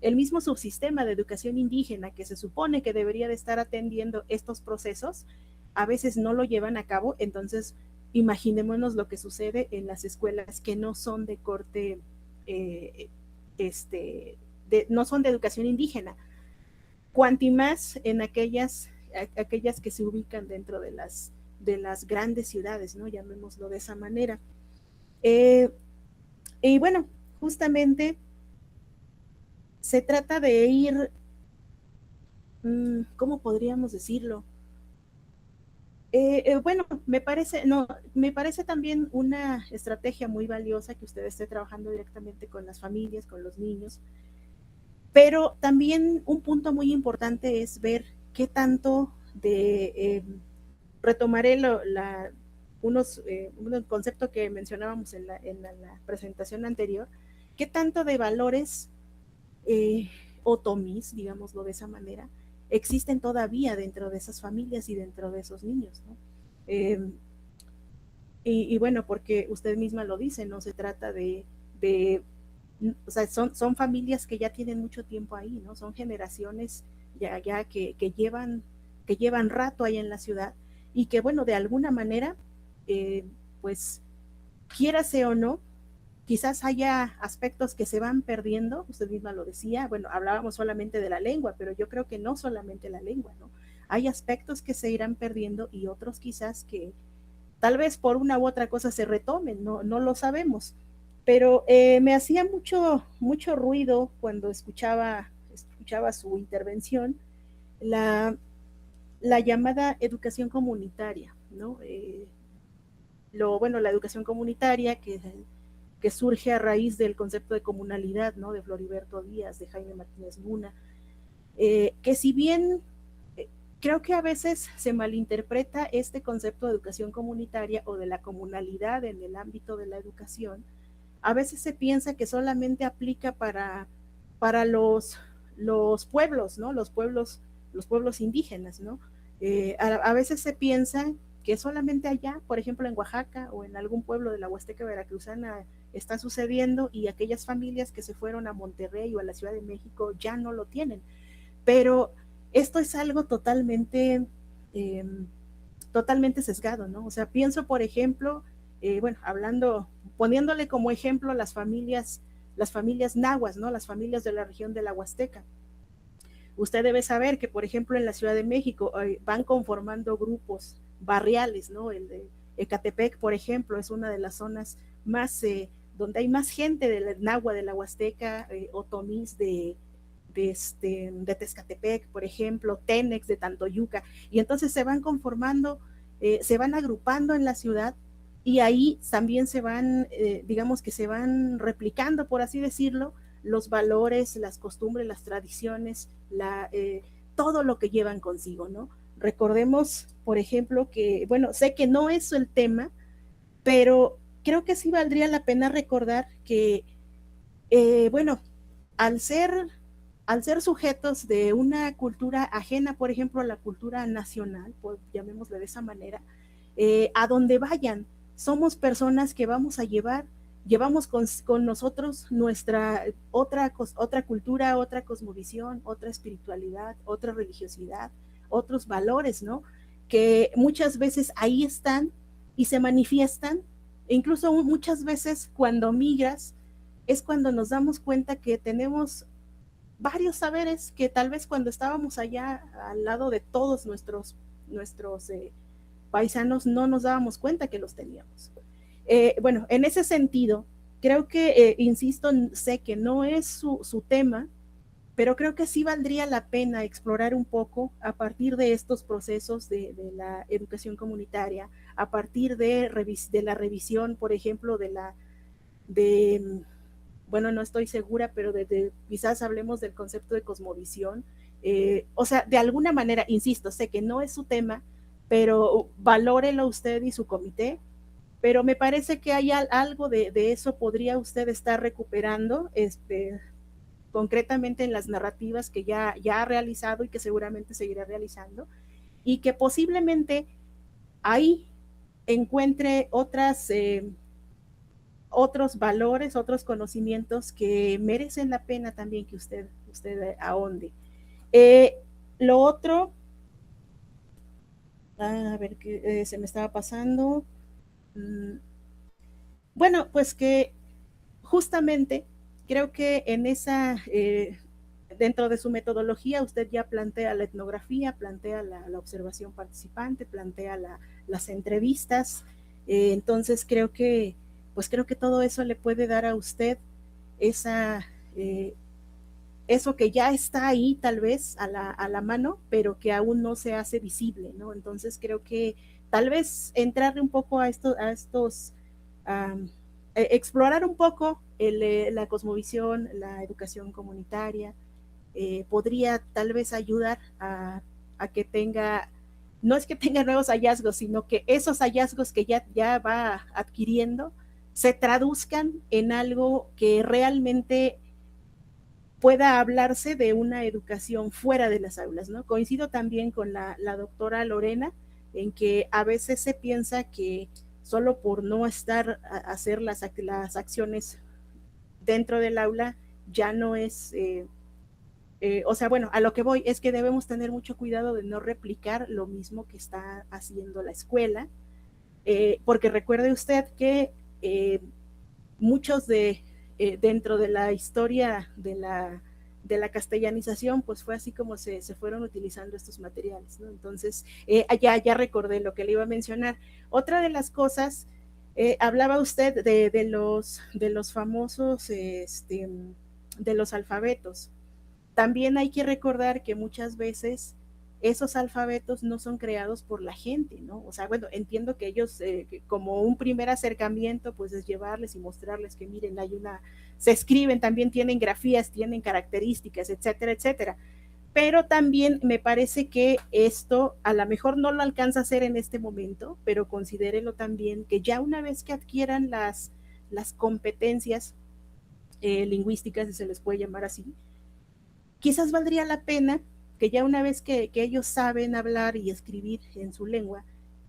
el mismo subsistema de educación indígena que se supone que debería de estar atendiendo estos procesos, a veces no lo llevan a cabo, entonces imaginémonos lo que sucede en las escuelas que no son de corte, no son de educación indígena, cuanti más en aquellas que se ubican dentro de las grandes ciudades, ¿no? Llamémoslo de esa manera. Y bueno, justamente se trata de ir, ¿cómo podríamos decirlo? Bueno, me parece también una estrategia muy valiosa que usted esté trabajando directamente con las familias, con los niños, pero también un punto muy importante es ver qué tanto retomaré un concepto que mencionábamos en la presentación anterior, qué tanto de valores otomís, digámoslo de esa manera, existen todavía dentro de esas familias y dentro de esos niños, ¿no? Y bueno, porque usted misma lo dice, no se trata o sea, son familias que ya tienen mucho tiempo ahí, ¿no? Son generaciones ya que llevan rato ahí en la ciudad y que, bueno, de alguna manera, pues, quiérase o no, quizás haya aspectos que se van perdiendo, usted misma lo decía, bueno, hablábamos solamente de la lengua, pero yo creo que no solamente la lengua, ¿no? Hay aspectos que se irán perdiendo y otros quizás que tal vez por una u otra cosa se retomen, no lo sabemos. Pero me hacía mucho ruido cuando escuchaba su intervención la llamada educación comunitaria, ¿no? La educación comunitaria que surge a raíz del concepto de comunalidad, ¿no?, de Floriberto Díaz, de Jaime Martínez Luna, que si bien creo que a veces se malinterpreta este concepto de educación comunitaria o de la comunalidad en el ámbito de la educación, a veces se piensa que solamente aplica para los pueblos, ¿no? Los pueblos indígenas, ¿no? A veces se piensa que solamente allá, por ejemplo en Oaxaca o en algún pueblo de la Huasteca Veracruzana está sucediendo y aquellas familias que se fueron a Monterrey o a la Ciudad de México ya no lo tienen. Pero esto es algo totalmente sesgado, ¿no? O sea, pienso, por ejemplo, poniéndole como ejemplo las familias nahuas, ¿no? Las familias de la región de la Huasteca. Usted debe saber que, por ejemplo, en la Ciudad de México van conformando grupos barriales, ¿no? El de Ecatepec, por ejemplo, es una de las zonas más, donde hay más gente del nahua de la Huasteca, otomís de Tezcatepec, por ejemplo, Tenex de Tantoyuca, y entonces se van conformando, se van agrupando en la ciudad y ahí también se van, digamos que se van replicando, por así decirlo, los valores, las costumbres, las tradiciones, todo lo que llevan consigo, ¿no? Recordemos, por ejemplo, que, bueno, sé que no es el tema, pero creo que sí valdría la pena recordar que, bueno, al ser sujetos de una cultura ajena, por ejemplo, a la cultura nacional, pues, llamémosle de esa manera, a donde vayan, somos personas que llevamos con nosotros nuestra otra cultura, otra cosmovisión, otra espiritualidad, otra religiosidad, otros valores, ¿no? Que muchas veces ahí están y se manifiestan, e incluso muchas veces cuando migras es cuando nos damos cuenta que tenemos varios saberes que tal vez cuando estábamos allá al lado de todos nuestros paisanos no nos dábamos cuenta que los teníamos. Bueno, en ese sentido, creo que, insisto, sé que no es su tema, pero creo que sí valdría la pena explorar un poco a partir de estos procesos de la educación comunitaria, a partir de la revisión, por ejemplo, bueno, no estoy segura, pero quizás hablemos del concepto de cosmovisión. O sea, de alguna manera, insisto, sé que no es su tema, pero valórelo usted y su comité, pero me parece que hay algo de eso podría usted estar recuperando, concretamente en las narrativas que ya ha realizado y que seguramente seguirá realizando, y que posiblemente ahí encuentre otros valores, otros conocimientos que merecen la pena también que usted ahonde. Lo otro, a ver qué se me estaba pasando. Bueno, pues que justamente creo que en dentro de su metodología usted ya plantea la etnografía, plantea la observación participante, plantea las entrevistas, entonces creo que todo eso le puede dar a usted eso que ya está ahí tal vez a la mano, pero que aún no se hace visible, ¿no? Entonces creo que tal vez entrarle un poco a estos explorar un poco la cosmovisión, la educación comunitaria, podría tal vez ayudar a que no es que tenga nuevos hallazgos, sino que esos hallazgos que ya va adquiriendo se traduzcan en algo que realmente pueda hablarse de una educación fuera de las aulas, ¿no? Coincido también con la doctora Lorena en que a veces se piensa que solo por no hacer las acciones dentro del aula ya no es, o sea, bueno, a lo que voy es que debemos tener mucho cuidado de no replicar lo mismo que está haciendo la escuela, porque recuerde usted que muchos dentro de la historia de la castellanización, pues fue así como se fueron utilizando estos materiales, ¿no? Entonces, ya recordé lo que le iba a mencionar. Otra de las cosas, hablaba usted de los famosos, de los alfabetos. También hay que recordar que muchas veces esos alfabetos no son creados por la gente, ¿no? O sea, bueno, entiendo que ellos, como un primer acercamiento, pues es llevarles y mostrarles que miren, se escriben, también tienen grafías, tienen características, etcétera, etcétera. Pero también me parece que esto a lo mejor no lo alcanza a hacer en este momento, pero considérelo también que ya una vez que adquieran las competencias lingüísticas, si se les puede llamar así, quizás valdría la pena que ya una vez que ellos saben hablar y escribir en su lengua,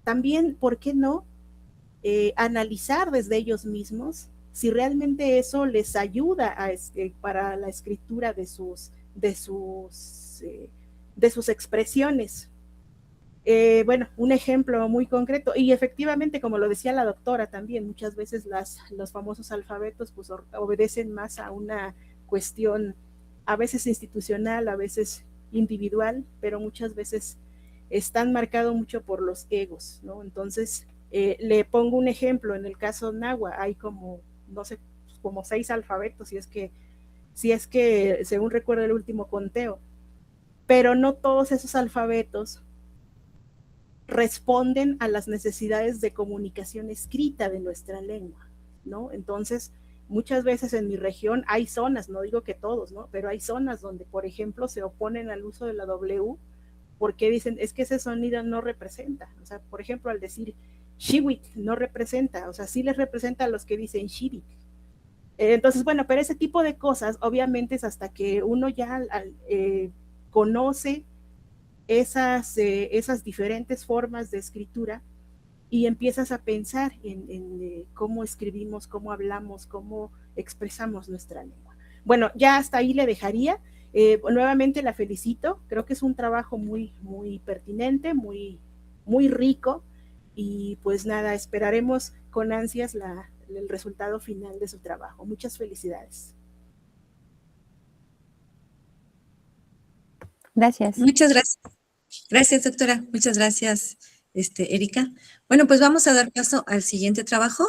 también, ¿por qué no?, analizar desde ellos mismos si realmente eso les ayuda para la escritura de sus expresiones. Bueno, un ejemplo muy concreto, y efectivamente, como lo decía la doctora también, muchas veces los famosos alfabetos pues obedecen más a una cuestión a veces institucional, a veces individual, pero muchas veces están marcados mucho por los egos, ¿no? Entonces, le pongo un ejemplo, en el caso náhuatl hay como 6 alfabetos, si es que según recuerdo el último conteo, pero no todos esos alfabetos responden a las necesidades de comunicación escrita de nuestra lengua, ¿no? Entonces, muchas veces en mi región hay zonas, no digo que todos, ¿no? Pero hay zonas donde, por ejemplo, se oponen al uso de la W porque dicen, es que ese sonido no representa. O sea, por ejemplo, al decir Shiwit no representa, o sea, sí les representa a los que dicen Shivit. Entonces, bueno, pero ese tipo de cosas, obviamente, es hasta que uno ya conoce esas diferentes formas de escritura y empiezas a pensar en cómo escribimos, cómo hablamos, cómo expresamos nuestra lengua. Bueno, ya hasta ahí le dejaría. Nuevamente la felicito, creo que es un trabajo muy, muy pertinente, muy, muy rico, y pues nada, esperaremos con ansias el resultado final de su trabajo. Muchas felicidades. Gracias. Muchas gracias. Gracias, doctora. Muchas gracias, Erika. Bueno, pues vamos a dar paso al siguiente trabajo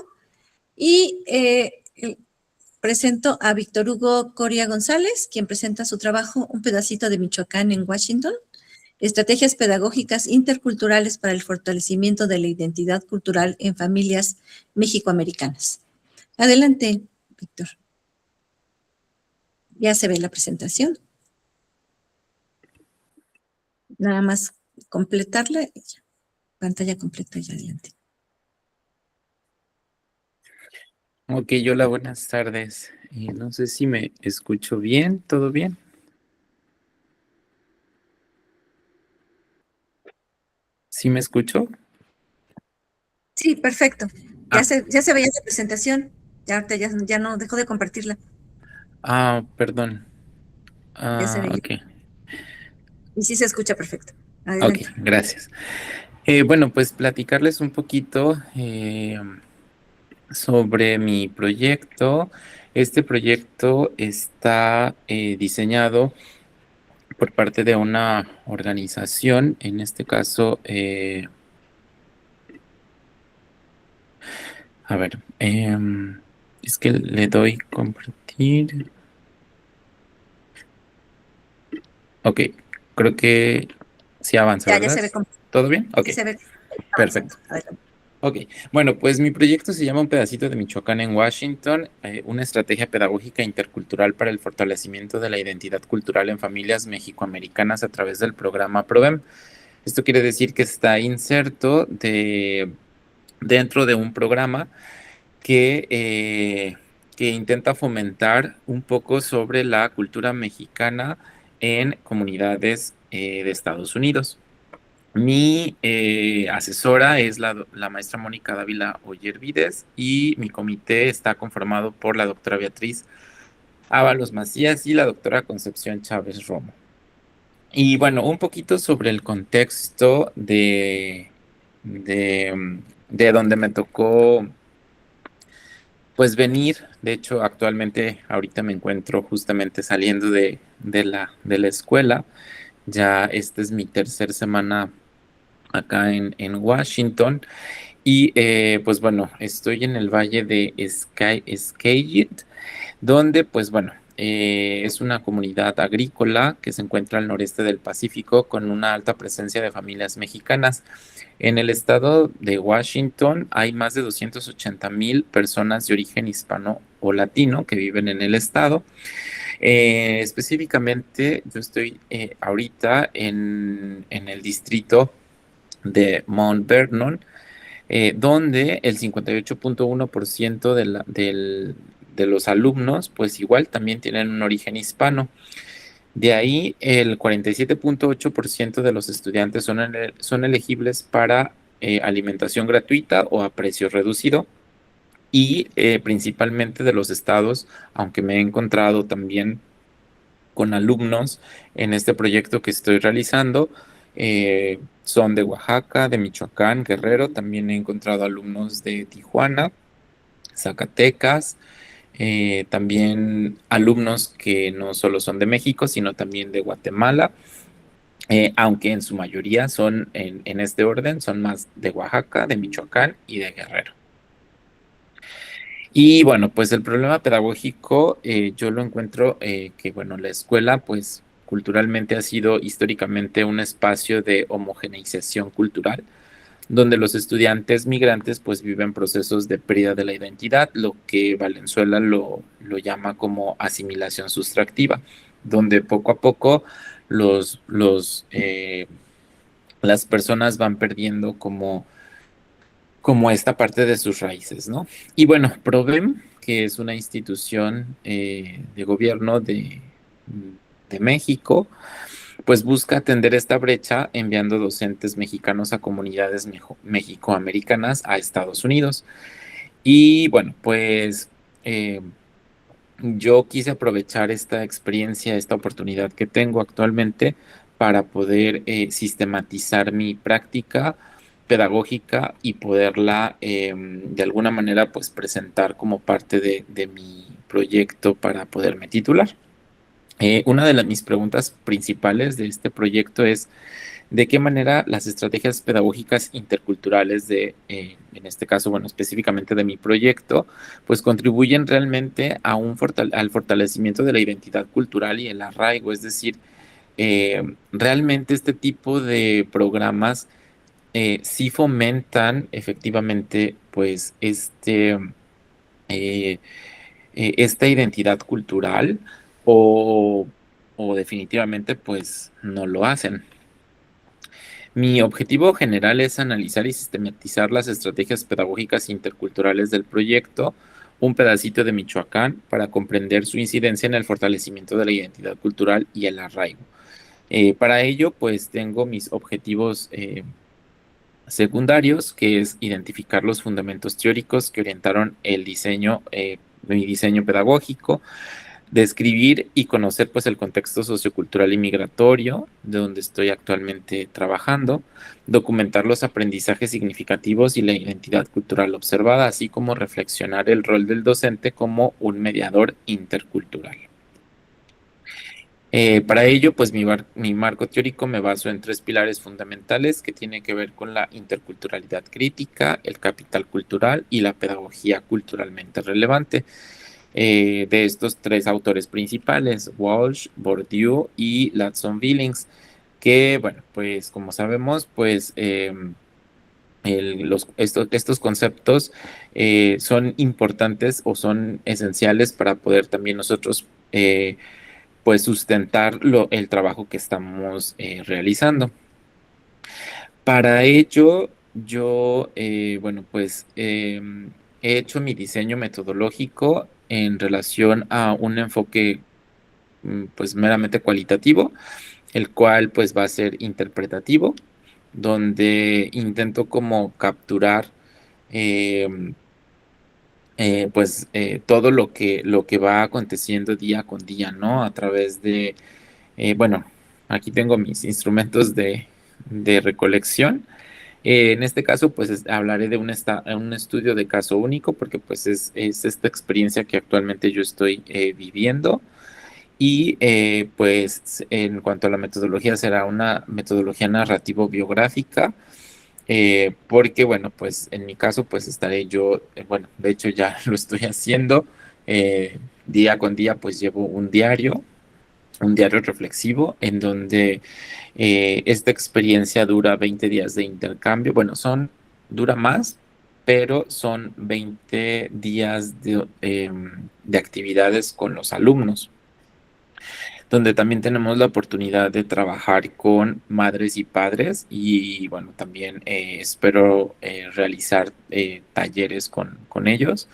y presento a Víctor Hugo Coria González, quien presenta su trabajo Un pedacito de Michoacán en Washington, estrategias pedagógicas interculturales para el fortalecimiento de la identidad cultural en familias mexicoamericanas. Adelante, Víctor. Ya se ve la presentación. Nada más completarla. Pantalla completa y adelante. Ok, hola, buenas tardes. No sé si me escucho bien, ¿todo bien? ¿Sí me escucho? Sí, perfecto. Ya se veía la presentación. Ya no dejó de compartirla. Perdón. Ya se veía. Ok, Y sí se escucha perfecto. ok, Adelante. gracias. Bueno, pues platicarles un poquito sobre mi proyecto. Este proyecto está diseñado por parte de una organización, en este caso, a ver, es que le doy compartir. Ok, creo que sí avanza, Ya ¿verdad? se ve. ¿Todo bien? Ok, Sí se ve avanzando. perfecto. Adelante. Ok, bueno, pues mi proyecto se llama Un pedacito de Michoacán en Washington, una estrategia pedagógica intercultural para el fortalecimiento de la identidad cultural en familias mexicoamericanas a través del programa PROVEM. Esto quiere decir que está inserto dentro de un programa que intenta fomentar un poco sobre la cultura mexicana en comunidades de Estados Unidos. Mi asesora es la maestra Mónica Dávila Ollervides y mi comité está conformado por la doctora Beatriz Ábalos Macías y la doctora Concepción Chávez Romo. Y bueno, un poquito sobre el contexto de donde me tocó pues venir. De hecho, actualmente ahorita me encuentro justamente saliendo de la escuela. Ya esta es mi tercera semana acá en Washington. Y pues bueno, estoy en el valle de Skagit, donde pues bueno, es una comunidad agrícola que se encuentra al noreste del Pacífico con una alta presencia de familias mexicanas. En el estado de Washington hay más de 280,000 personas de origen hispano o latino que viven en el estado. Específicamente, yo estoy ahorita en el distrito de Mount Vernon, donde el 58.1% de los alumnos, pues igual también tienen un origen hispano. De ahí, el 47.8% de los estudiantes son elegibles para alimentación gratuita o a precio reducido. Y principalmente de los estados, aunque me he encontrado también con alumnos en este proyecto que estoy realizando, son de Oaxaca, de Michoacán, Guerrero. También he encontrado alumnos de Tijuana, Zacatecas, también alumnos que no solo son de México, sino también de Guatemala, aunque en su mayoría son, en este orden, son más de Oaxaca, de Michoacán y de Guerrero. Y bueno, pues el problema pedagógico yo lo encuentro que, bueno, la escuela pues culturalmente ha sido históricamente un espacio de homogeneización cultural, donde los estudiantes migrantes pues viven procesos de pérdida de la identidad, lo que Valenzuela lo llama como asimilación sustractiva, donde poco a poco las personas van perdiendo como esta parte de sus raíces, ¿no? Y bueno, Provem, que es una institución de gobierno de México, pues busca atender esta brecha enviando docentes mexicanos a comunidades mexicoamericanas a Estados Unidos. Y bueno, pues yo quise aprovechar esta experiencia, esta oportunidad que tengo actualmente para poder sistematizar mi práctica pedagógica y poderla de alguna manera pues presentar como parte de mi proyecto para poderme titular. Una de mis preguntas principales de este proyecto es de qué manera las estrategias pedagógicas interculturales en este caso, bueno, específicamente de mi proyecto, pues contribuyen realmente a al fortalecimiento de la identidad cultural y el arraigo. Es decir, realmente este tipo de programas sí fomentan efectivamente, pues, esta identidad cultural o definitivamente, pues, no lo hacen. Mi objetivo general es analizar y sistematizar las estrategias pedagógicas interculturales del proyecto, un pedacito de Michoacán, para comprender su incidencia en el fortalecimiento de la identidad cultural y el arraigo. Para ello, pues tengo mis objetivos secundarios, que es identificar los fundamentos teóricos que orientaron mi diseño pedagógico, describir y conocer pues el contexto sociocultural y migratorio de donde estoy actualmente trabajando, documentar los aprendizajes significativos y la identidad cultural observada, así como reflexionar el rol del docente como un mediador intercultural. Para ello, pues mi marco teórico me baso en 3 pilares fundamentales que tienen que ver con la interculturalidad crítica, el capital cultural y la pedagogía culturalmente relevante. De estos 3 autores principales, Walsh, Bourdieu y Ladson-Billings, que, bueno, pues como sabemos, pues estos conceptos son importantes o son esenciales para poder también nosotros pues sustentar el trabajo que estamos realizando. Para ello, yo, bueno, pues he hecho mi diseño metodológico en relación a un enfoque pues meramente cualitativo, el cual pues va a ser interpretativo, donde intento como capturar pues todo lo que va aconteciendo día con día, ¿no? A través de, bueno, aquí tengo mis instrumentos de recolección. En este caso, pues hablaré de un estudio de caso único, porque pues es esta experiencia que actualmente yo estoy viviendo. Y pues en cuanto a la metodología, será una metodología narrativo-biográfica, porque bueno, pues en mi caso, pues estaré yo, bueno, de hecho ya lo estoy haciendo, día con día, pues llevo un diario reflexivo en donde esta experiencia dura 20 días de intercambio. Bueno, dura más, pero son 20 días de actividades con los alumnos, donde también tenemos la oportunidad de trabajar con madres y padres y bueno, también espero realizar talleres con ellos,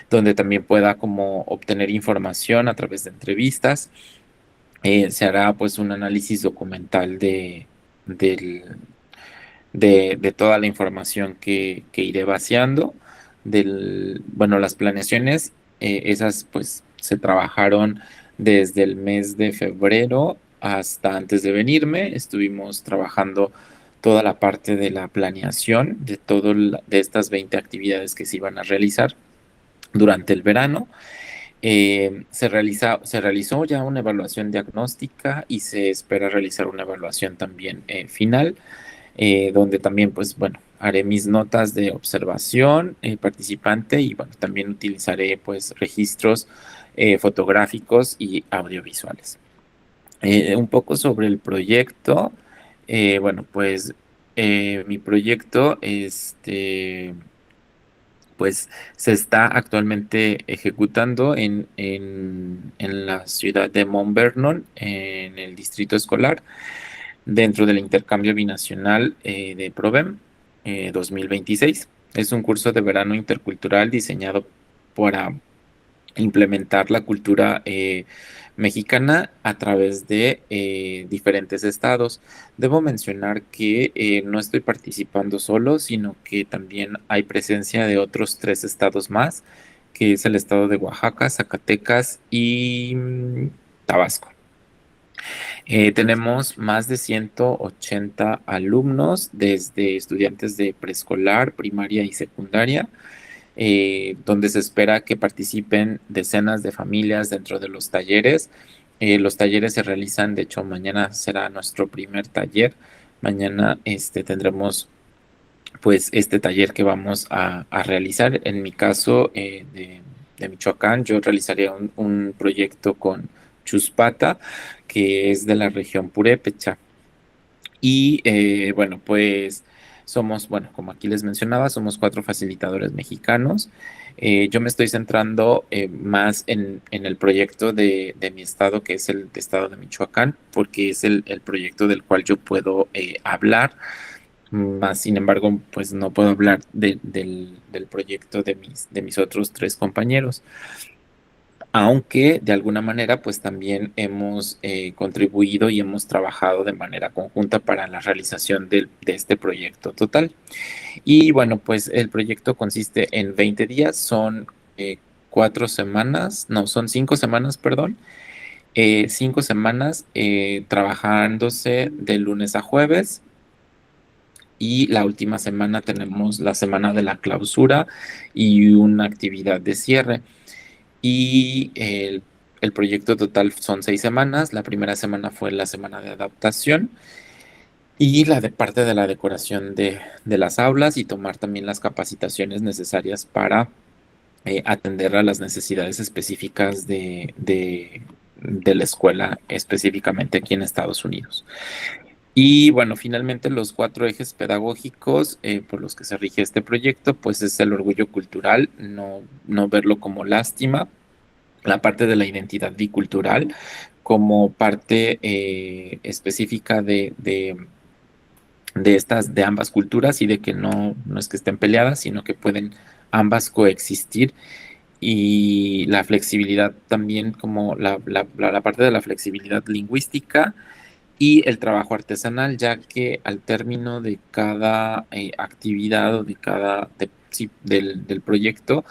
donde también pueda como obtener información a través de entrevistas. Se hará pues un análisis documental de toda la información que iré vaciando. Bueno, las planeaciones, esas pues se trabajajaron desde el mes de febrero hasta antes de venirme. Estuvimos trabajando toda la parte de la planeación de estas 20 actividades que se iban a realizar durante el verano. Se realizó ya una evaluación diagnóstica y se espera realizar una evaluación también final, donde también, pues bueno, haré mis notas de observación participante y bueno, también utilizaré pues registros fotográficos y audiovisuales. Un poco sobre el proyecto, bueno, pues mi proyecto, pues se está actualmente ejecutando en la ciudad de Mount Vernon, en el distrito escolar, dentro del intercambio binacional de Provem 2026. Es un curso de verano intercultural diseñado para implementar la cultura mexicana a través de diferentes estados. Debo mencionar que no estoy participando solo, sino que también hay presencia de otros 3 estados más, que es el estado de Oaxaca, Zacatecas y Tabasco. Tenemos más de 180 alumnos, desde estudiantes de preescolar, primaria y secundaria, donde se espera que participen decenas de familias dentro de los talleres. Los talleres se realizan, de hecho, mañana será nuestro primer taller. Mañana tendremos pues este taller que vamos a realizar. En mi caso, de Michoacán, yo realizaría un proyecto con Chuspata, que es de la región Purépecha. Y bueno, pues somos, bueno, como aquí les mencionaba, somos 4 facilitadores mexicanos. Yo me estoy centrando más en el proyecto de mi estado, que es el estado de Michoacán, porque es el proyecto del cual yo puedo hablar. Más sin embargo, pues no puedo hablar del proyecto de mis otros 3 compañeros, aunque de alguna manera pues también hemos contribuido y hemos trabajado de manera conjunta para la realización de este proyecto total. Y bueno, pues el proyecto consiste en 20 días, son 4 semanas, no, son 5 semanas, perdón, 5 semanas trabajándose de lunes a jueves. Y la última semana tenemos la semana de la clausura y una actividad de cierre. Y el proyecto total son 6 semanas. La primera semana fue la semana de adaptación y la de parte de la decoración de las aulas y tomar también las capacitaciones necesarias para atender a las necesidades específicas de la escuela, específicamente aquí en Estados Unidos. Y bueno, finalmente los 4 ejes pedagógicos por los que se rige este proyecto, pues es el orgullo cultural, no verlo como lástima, la parte de la identidad bicultural como parte específica de ambas culturas, y de que no es que estén peleadas, sino que pueden ambas coexistir. Y la flexibilidad también, como la parte de la flexibilidad lingüística y el trabajo artesanal, ya que al término de cada actividad o sí, del proyecto,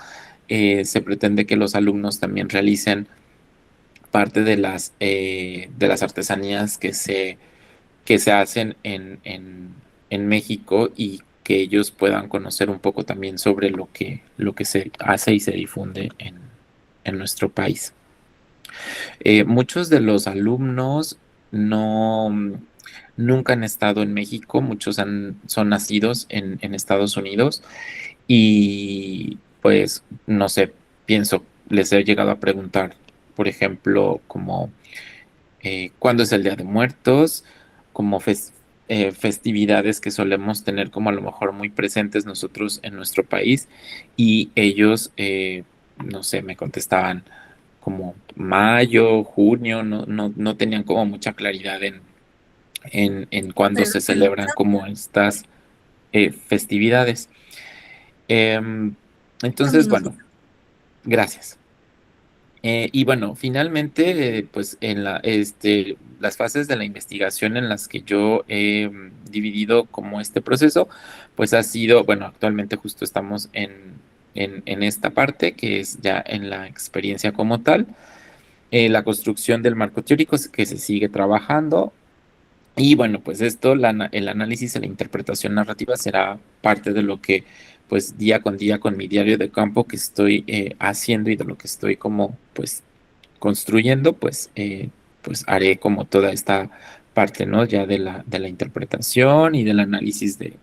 se pretende que los alumnos también realicen parte de las artesanías que se hacen en México, y que ellos puedan conocer un poco también sobre lo que se hace y se difunde en nuestro país. Muchos de los alumnos nunca han estado en México, muchos son nacidos en Estados Unidos, y pues no sé, pienso, les he llegado a preguntar, por ejemplo, como cuándo es el Día de Muertos, como festividades que solemos tener como a lo mejor muy presentes nosotros en nuestro país, y ellos, no sé, me contestaban como mayo, junio, no tenían como mucha claridad en cuándo se celebran como estas festividades. Entonces, bueno, gracias. Y bueno, finalmente, pues en las fases de la investigación en las que yo he dividido como este proceso, pues ha sido, bueno, actualmente justo estamos en esta parte, que es ya en la experiencia como tal, la construcción del marco teórico que se sigue trabajando. Y bueno, pues el análisis y la interpretación narrativa será parte de lo que, pues día con día, con mi diario de campo que estoy haciendo, y de lo que estoy como, pues, construyendo, pues haré como toda esta parte, ¿no? Ya de la interpretación y del análisis de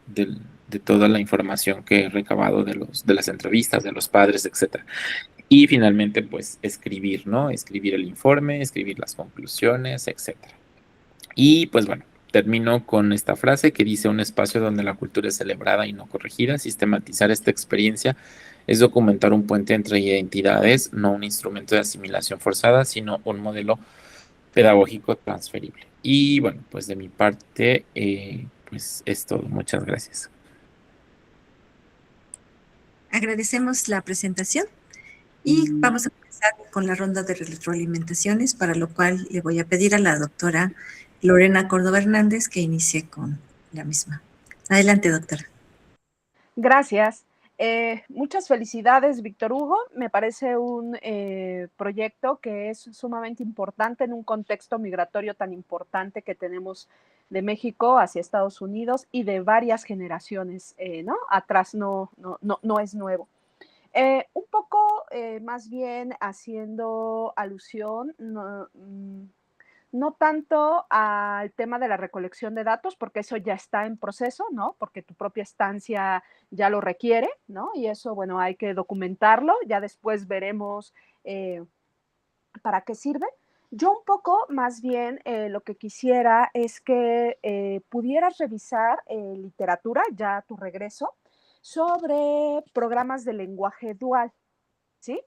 toda la información que he recabado de las entrevistas, de los padres, etcétera. Y finalmente, pues, escribir, ¿no? Escribir el informe, escribir las conclusiones, etcétera. Y pues bueno, termino con esta frase que dice: un espacio donde la cultura es celebrada y no corregida. Sistematizar esta experiencia es documentar un puente entre identidades, no un instrumento de asimilación forzada, sino un modelo pedagógico transferible. Y bueno, pues de mi parte, pues es todo. Muchas gracias. Agradecemos la presentación y vamos a empezar con la ronda de retroalimentaciones, para lo cual le voy a pedir a la doctora Lorena Córdoba Hernández que inicie con la misma. Adelante, doctora. Gracias. Muchas felicidades, Víctor Hugo. Me parece un proyecto que es sumamente importante en un contexto migratorio tan importante que tenemos de México hacia Estados Unidos y de varias generaciones, ¿no? Atrás no es nuevo. Un poco más bien haciendo alusión, no tanto al tema de la recolección de datos, porque eso ya está en proceso, ¿no? Porque tu propia estancia ya lo requiere, ¿no? Y eso, bueno, hay que documentarlo, ya después veremos para qué sirve. Yo un poco, más bien, lo que quisiera es que pudieras revisar literatura, ya a tu regreso, sobre programas de lenguaje dual, ¿sí?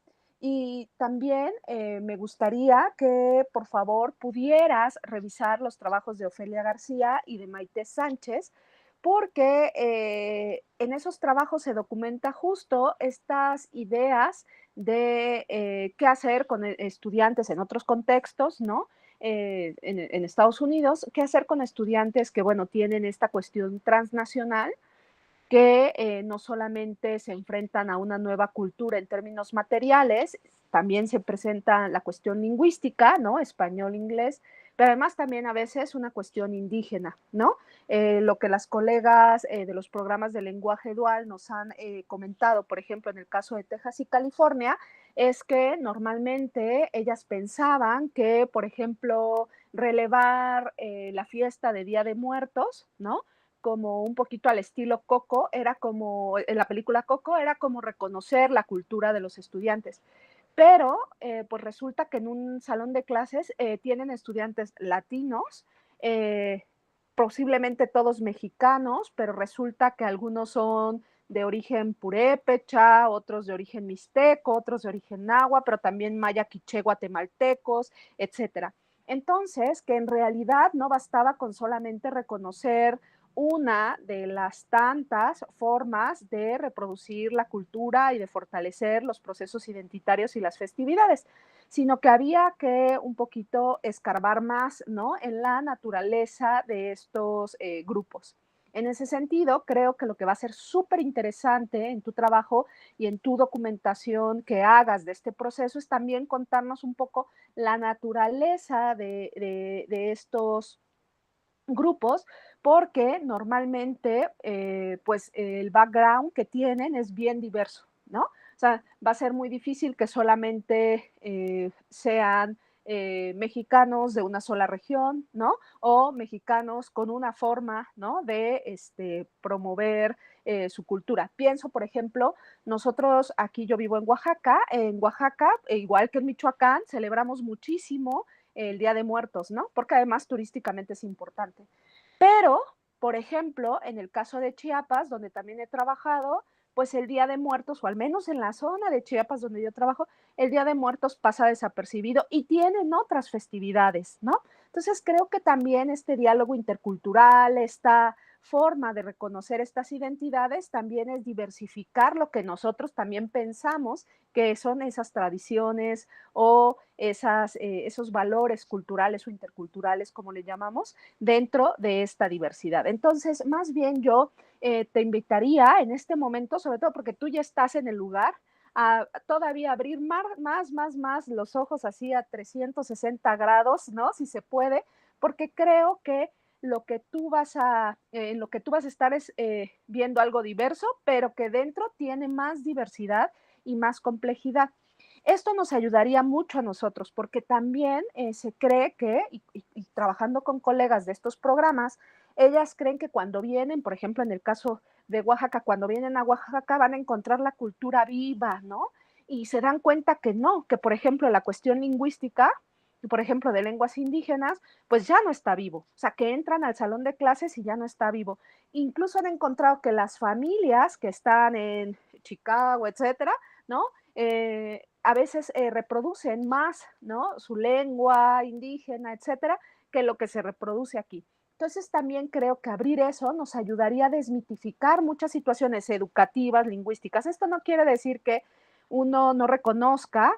Y también me gustaría que, por favor, pudieras revisar los trabajos de Ofelia García y de Maite Sánchez, porque en esos trabajos se documenta justo estas ideas de qué hacer con estudiantes en otros contextos, ¿no? En Estados Unidos, qué hacer con estudiantes que, bueno, tienen esta cuestión transnacional, que no solamente se enfrentan a una nueva cultura en términos materiales, también se presenta la cuestión lingüística, ¿no? Español, inglés, pero además también a veces una cuestión indígena, ¿no? Lo que las colegas de los programas de lenguaje dual nos han comentado, por ejemplo, en el caso de Texas y California, es que normalmente ellas pensaban que, por ejemplo, relevar la fiesta de Día de Muertos, ¿no? Como un poquito al estilo Coco, era como, en la película Coco, era como reconocer la cultura de los estudiantes. Pero, pues resulta que en un salón de clases tienen estudiantes latinos, posiblemente todos mexicanos, pero resulta que algunos son de origen purépecha, otros de origen mixteco, otros de origen náhuatl, pero también maya, quiché, guatemaltecos, etcétera. Entonces, que en realidad no bastaba con solamente reconocer una de las tantas formas de reproducir la cultura y de fortalecer los procesos identitarios y las festividades, sino que había que un poquito escarbar más, ¿no? En la naturaleza de estos grupos. En ese sentido, creo que lo que va a ser súper interesante en tu trabajo y en tu documentación que hagas de este proceso es también contarnos un poco la naturaleza de estos grupos, porque normalmente, pues el background que tienen es bien diverso, ¿no? O sea, va a ser muy difícil que solamente sean mexicanos de una sola región, ¿no? O mexicanos con una forma, ¿no? De promover su cultura. Pienso, por ejemplo, nosotros aquí, yo vivo en Oaxaca, igual que en Michoacán, celebramos muchísimo el Día de Muertos, ¿no? Porque además turísticamente es importante. Pero, por ejemplo, en el caso de Chiapas, donde también he trabajado, pues el Día de Muertos, o al menos en la zona de Chiapas donde yo trabajo, el Día de Muertos pasa desapercibido y tienen otras festividades, ¿no? Entonces creo que también este diálogo intercultural, esta forma de reconocer estas identidades, también es diversificar lo que nosotros también pensamos que son esas tradiciones o esos valores culturales o interculturales, como le llamamos, dentro de esta diversidad. Entonces, más bien yo te invitaría en este momento, sobre todo porque tú ya estás en el lugar, a todavía abrir más los ojos así a 360 grados, ¿no? Si se puede, porque creo que lo que tú vas a estar es viendo algo diverso, pero que dentro tiene más diversidad y más complejidad. Esto nos ayudaría mucho a nosotros porque también se cree que, y trabajando con colegas de estos programas, ellas creen que cuando vienen, por ejemplo, en el caso de Oaxaca, cuando vienen a Oaxaca van a encontrar la cultura viva, ¿no? Y se dan cuenta que no, que por ejemplo la cuestión lingüística por ejemplo, de lenguas indígenas, pues ya no está vivo. O sea, que entran al salón de clases y ya no está vivo. Incluso han encontrado que las familias que están en Chicago, etcétera, ¿no? A veces reproducen más, ¿no? Su lengua indígena, etcétera, que lo que se reproduce aquí. Entonces también creo que abrir eso nos ayudaría a desmitificar muchas situaciones educativas, lingüísticas. Esto no quiere decir que uno no reconozca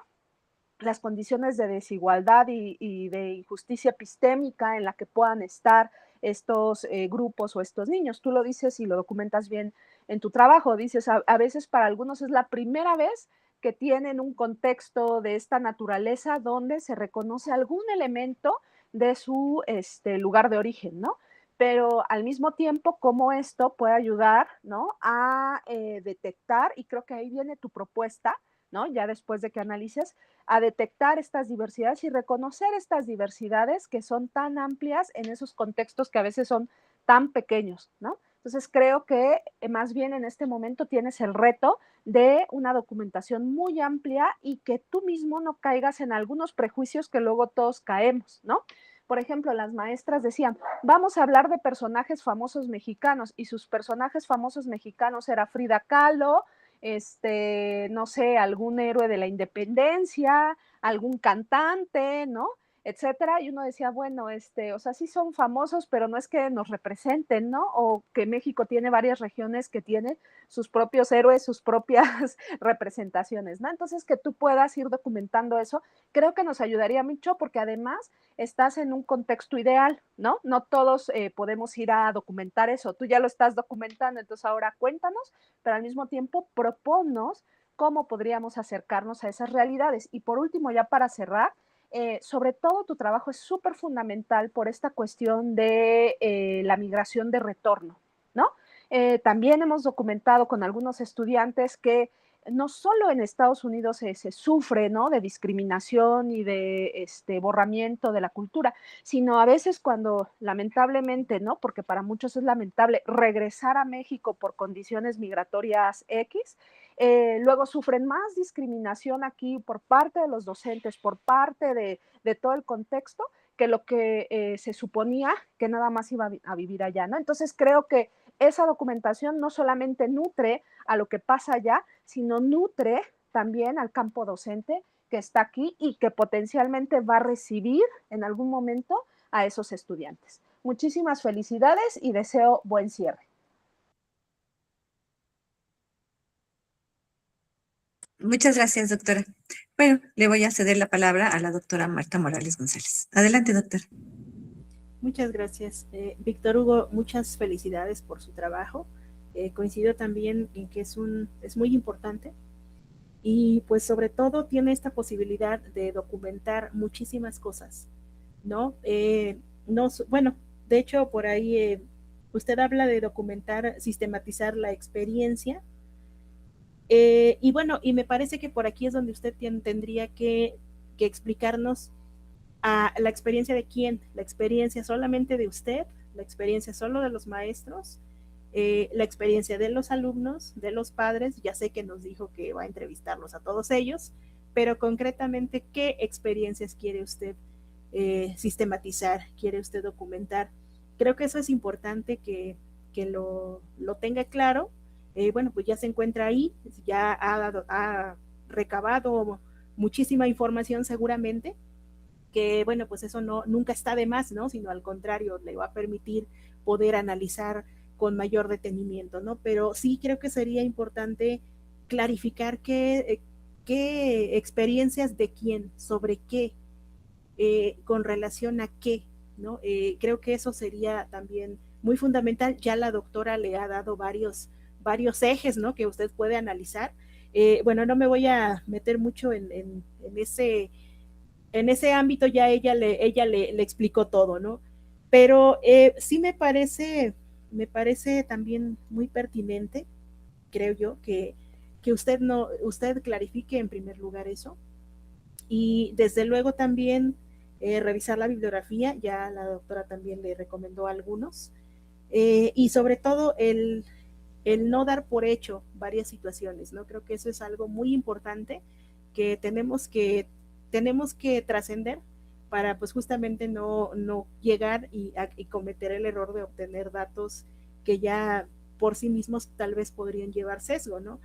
las condiciones de desigualdad y de injusticia epistémica en la que puedan estar estos grupos o estos niños. Tú lo dices y lo documentas bien en tu trabajo. Dices, a veces para algunos es la primera vez que tienen un contexto de esta naturaleza donde se reconoce algún elemento de su lugar de origen, ¿no? Pero al mismo tiempo, cómo esto puede ayudar, ¿no? A detectar, y creo que ahí viene tu propuesta, ¿no? Ya después de que analices, a detectar estas diversidades y reconocer estas diversidades que son tan amplias en esos contextos que a veces son tan pequeños, ¿no? Entonces creo que más bien en este momento tienes el reto de una documentación muy amplia y que tú mismo no caigas en algunos prejuicios que luego todos caemos, ¿no? Por ejemplo, las maestras decían, vamos a hablar de personajes famosos mexicanos, y sus personajes famosos mexicanos era Frida Kahlo, no sé, algún héroe de la independencia, algún cantante, ¿no? Etcétera. Y uno decía, bueno, o sea, sí son famosos, pero no es que nos representen, ¿no? O que México tiene varias regiones que tienen sus propios héroes, sus propias representaciones, ¿no? Entonces, que tú puedas ir documentando eso, creo que nos ayudaría mucho porque además estás en un contexto ideal, ¿no? No todos podemos ir a documentar eso. Tú ya lo estás documentando, entonces ahora cuéntanos, pero al mismo tiempo proponnos cómo podríamos acercarnos a esas realidades. Y por último, ya para cerrar, sobre todo tu trabajo es súper fundamental por esta cuestión de la migración de retorno, ¿no? También hemos documentado con algunos estudiantes que no solo en Estados Unidos se sufre, ¿no? De discriminación y de borramiento de la cultura, sino a veces cuando lamentablemente, ¿no? Porque para muchos es lamentable regresar a México por condiciones migratorias X, luego sufren más discriminación aquí por parte de los docentes, por parte de todo el contexto, que lo que se suponía que nada más iba a vivir allá, ¿no? Entonces creo que esa documentación no solamente nutre a lo que pasa allá, sino nutre también al campo docente que está aquí y que potencialmente va a recibir en algún momento a esos estudiantes. Muchísimas felicidades y deseo buen cierre. Muchas gracias, doctora. Bueno, le voy a ceder la palabra a la doctora Marta Morales González. Adelante, doctora. Muchas gracias. Víctor Hugo, muchas felicidades por su trabajo. Coincido también en que es muy importante y pues sobre todo tiene esta posibilidad de documentar muchísimas cosas, ¿no? Bueno, de hecho por ahí usted habla de documentar, sistematizar la experiencia y bueno, y me parece que por aquí es donde usted tendría que explicarnos a la experiencia de quién, la experiencia solamente de usted, la experiencia solo de los maestros, la experiencia de los alumnos, de los padres. Ya sé que nos dijo que va a entrevistarlos a todos ellos, pero concretamente, ¿qué experiencias quiere usted sistematizar, quiere usted documentar? Creo que eso es importante que lo tenga claro. Bueno, pues ya se encuentra ahí, ya ha recabado muchísima información seguramente, que bueno, pues eso nunca está de más, ¿no? Sino al contrario, le va a permitir poder analizar con mayor detenimiento, ¿no? Pero sí creo que sería importante clarificar qué experiencias de quién, sobre qué, con relación a qué, ¿no? Creo que eso sería también muy fundamental. Ya la doctora le ha dado varios ejes, ¿no? Que usted puede analizar. Bueno, no me voy a meter mucho en ese ámbito, ya ella le explicó todo, ¿no? Pero sí me parece también muy pertinente, creo yo, que usted clarifique en primer lugar eso, y desde luego también revisar la bibliografía. Ya la doctora también le recomendó algunos, y sobre todo el no dar por hecho varias situaciones, ¿no? Creo que eso es algo muy importante que tenemos que trascender para pues justamente no llegar y cometer el error de obtener datos que ya por sí mismos tal vez podrían llevar sesgo, ¿no?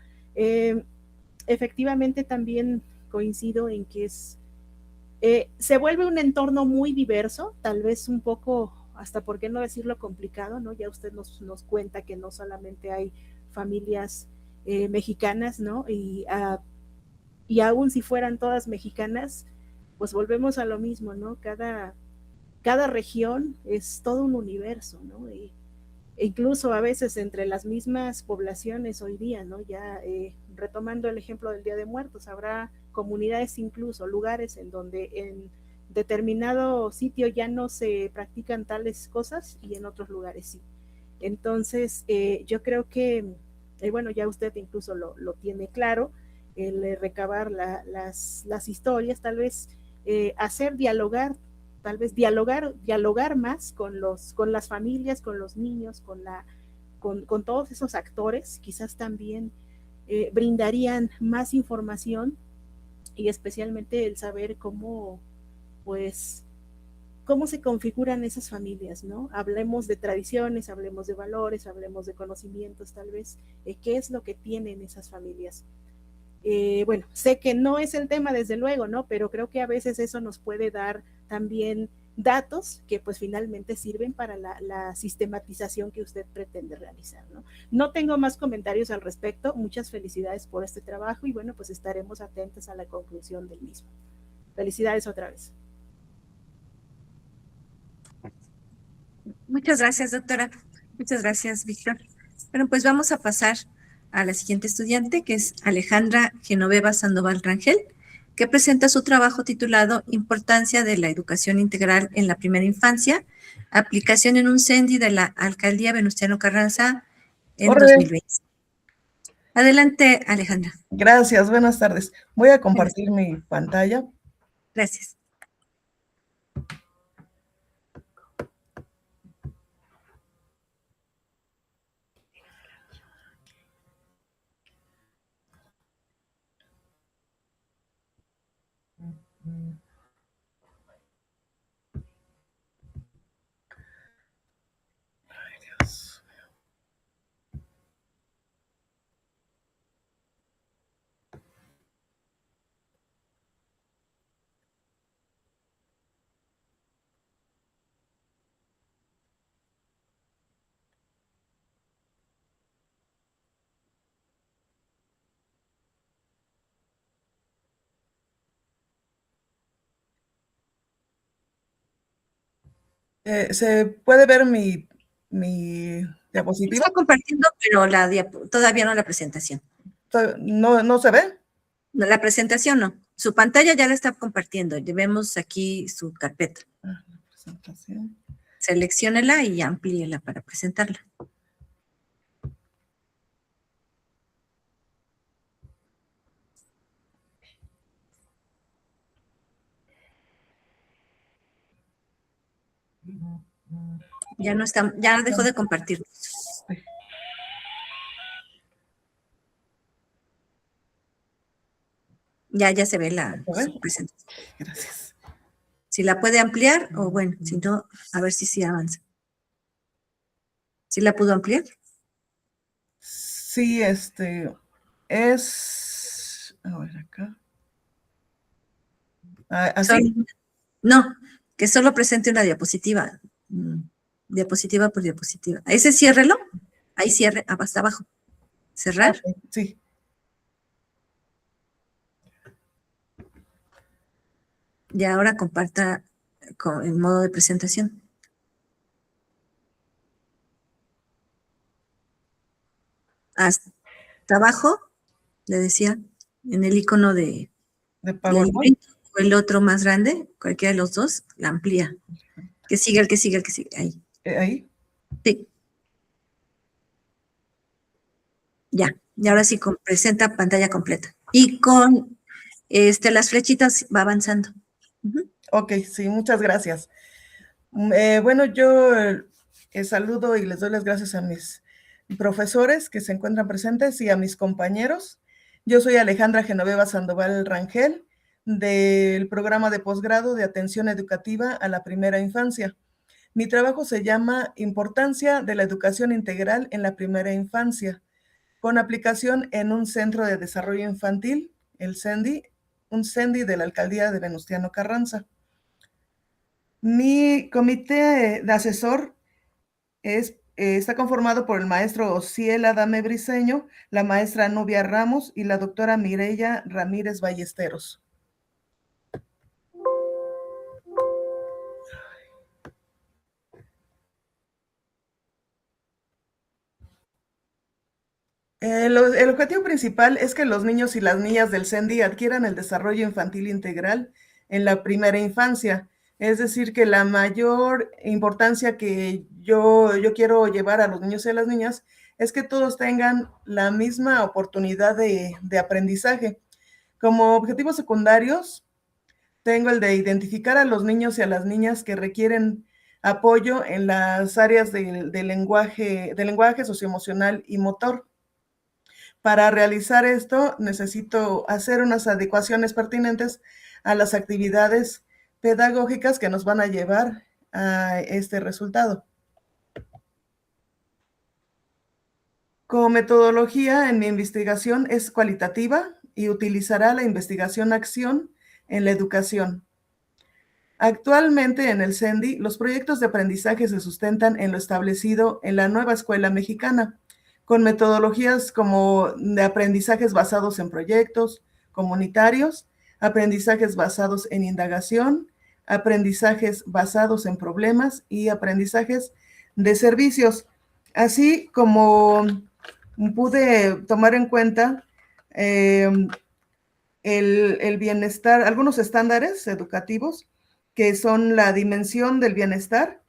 Efectivamente también coincido en que se vuelve un entorno muy diverso, tal vez un poco, hasta por qué no decirlo, complicado, ¿no? Ya usted nos cuenta que no solamente hay familias mexicanas, ¿no? Y aún si fueran todas mexicanas, pues volvemos a lo mismo, ¿no? Cada región es todo un universo, ¿no? E incluso a veces entre las mismas poblaciones hoy día, ¿no? Ya retomando el ejemplo del Día de Muertos, habrá comunidades, incluso lugares en donde en determinado sitio ya no se practican tales cosas y en otros lugares sí. Entonces, yo creo que, bueno, ya usted incluso lo tiene claro, el recabar las historias, tal vez hacer dialogar, tal vez dialogar más con las familias, con los niños, con todos esos actores, quizás también brindarían más información y especialmente el saber cómo se configuran esas familias, ¿no? Hablemos de tradiciones, hablemos de valores, hablemos de conocimientos, tal vez, qué es lo que tienen esas familias. Bueno, sé que no es el tema desde luego, ¿no? Pero creo que a veces eso nos puede dar también datos que pues finalmente sirven para la sistematización que usted pretende realizar, ¿no? No tengo más comentarios al respecto, muchas felicidades por este trabajo y bueno, pues estaremos atentos a la conclusión del mismo. Felicidades otra vez. Muchas gracias, doctora. Muchas gracias, Víctor. Bueno, pues vamos a pasar a la siguiente estudiante, que es Alejandra Genoveva Sandoval Rangel, que presenta su trabajo titulado Importancia de la educación integral en la primera infancia, aplicación en un CENDI de la Alcaldía Venustiano Carranza en 2020. Adelante, Alejandra. Gracias, buenas tardes. Voy a compartir mi pantalla. Gracias. Ay, Dios. ¿Se puede ver mi diapositiva? Está compartiendo, pero todavía no la presentación. ¿No se ve? No, la presentación no. Su pantalla ya la está compartiendo. Vemos aquí su carpeta. La presentación. Selecciónela y amplíela para presentarla. Ya no está, ya dejó de compartir. Ya se ve su presentación. Gracias. Si la puede ampliar, o bueno, si no, a ver si sí avanza. ¿Sí la pudo ampliar? Sí, a ver acá. ¿Así? No, que solo presente una diapositiva. Diapositiva por diapositiva. Ese ciérrelo. Ahí cierre, hasta abajo. Cerrar. Okay, sí. Y ahora comparta en modo de presentación. Hasta abajo, le decía, en el icono de PowerPoint. O el otro más grande, cualquiera de los dos, la amplía. Que siga, el que sigue, ahí. ¿Ahí? Sí. Ya, y ahora sí presenta pantalla completa. Y con las flechitas va avanzando. Ok, sí, muchas gracias. Bueno, yo saludo y les doy las gracias a mis profesores que se encuentran presentes y a mis compañeros. Yo soy Alejandra Genoveva Sandoval Rangel, del programa de posgrado de atención educativa a la primera infancia. Mi trabajo se llama Importancia de la educación integral en la primera infancia, con aplicación en un centro de desarrollo infantil, el CENDI, un CENDI de la alcaldía de Venustiano Carranza. Mi comité de asesor está conformado por el maestro Ociel Adame Briceño, la maestra Nubia Ramos y la doctora Mireya Ramírez Ballesteros. El objetivo principal es que los niños y las niñas del CENDI adquieran el desarrollo infantil integral en la primera infancia. Es decir, que la mayor importancia que yo quiero llevar a los niños y a las niñas es que todos tengan la misma oportunidad de aprendizaje. Como objetivos secundarios, tengo el de identificar a los niños y a las niñas que requieren apoyo en las áreas del lenguaje socioemocional y motor. Para realizar esto, necesito hacer unas adecuaciones pertinentes a las actividades pedagógicas que nos van a llevar a este resultado. Como metodología en mi investigación es cualitativa y utilizará la investigación-acción en la educación. Actualmente en el CENDI, los proyectos de aprendizaje se sustentan en lo establecido en la nueva escuela mexicana, con metodologías como de aprendizajes basados en proyectos comunitarios, aprendizajes basados en indagación, aprendizajes basados en problemas y aprendizajes de servicios, así como pude tomar en cuenta el bienestar, algunos estándares educativos que son la dimensión del bienestar,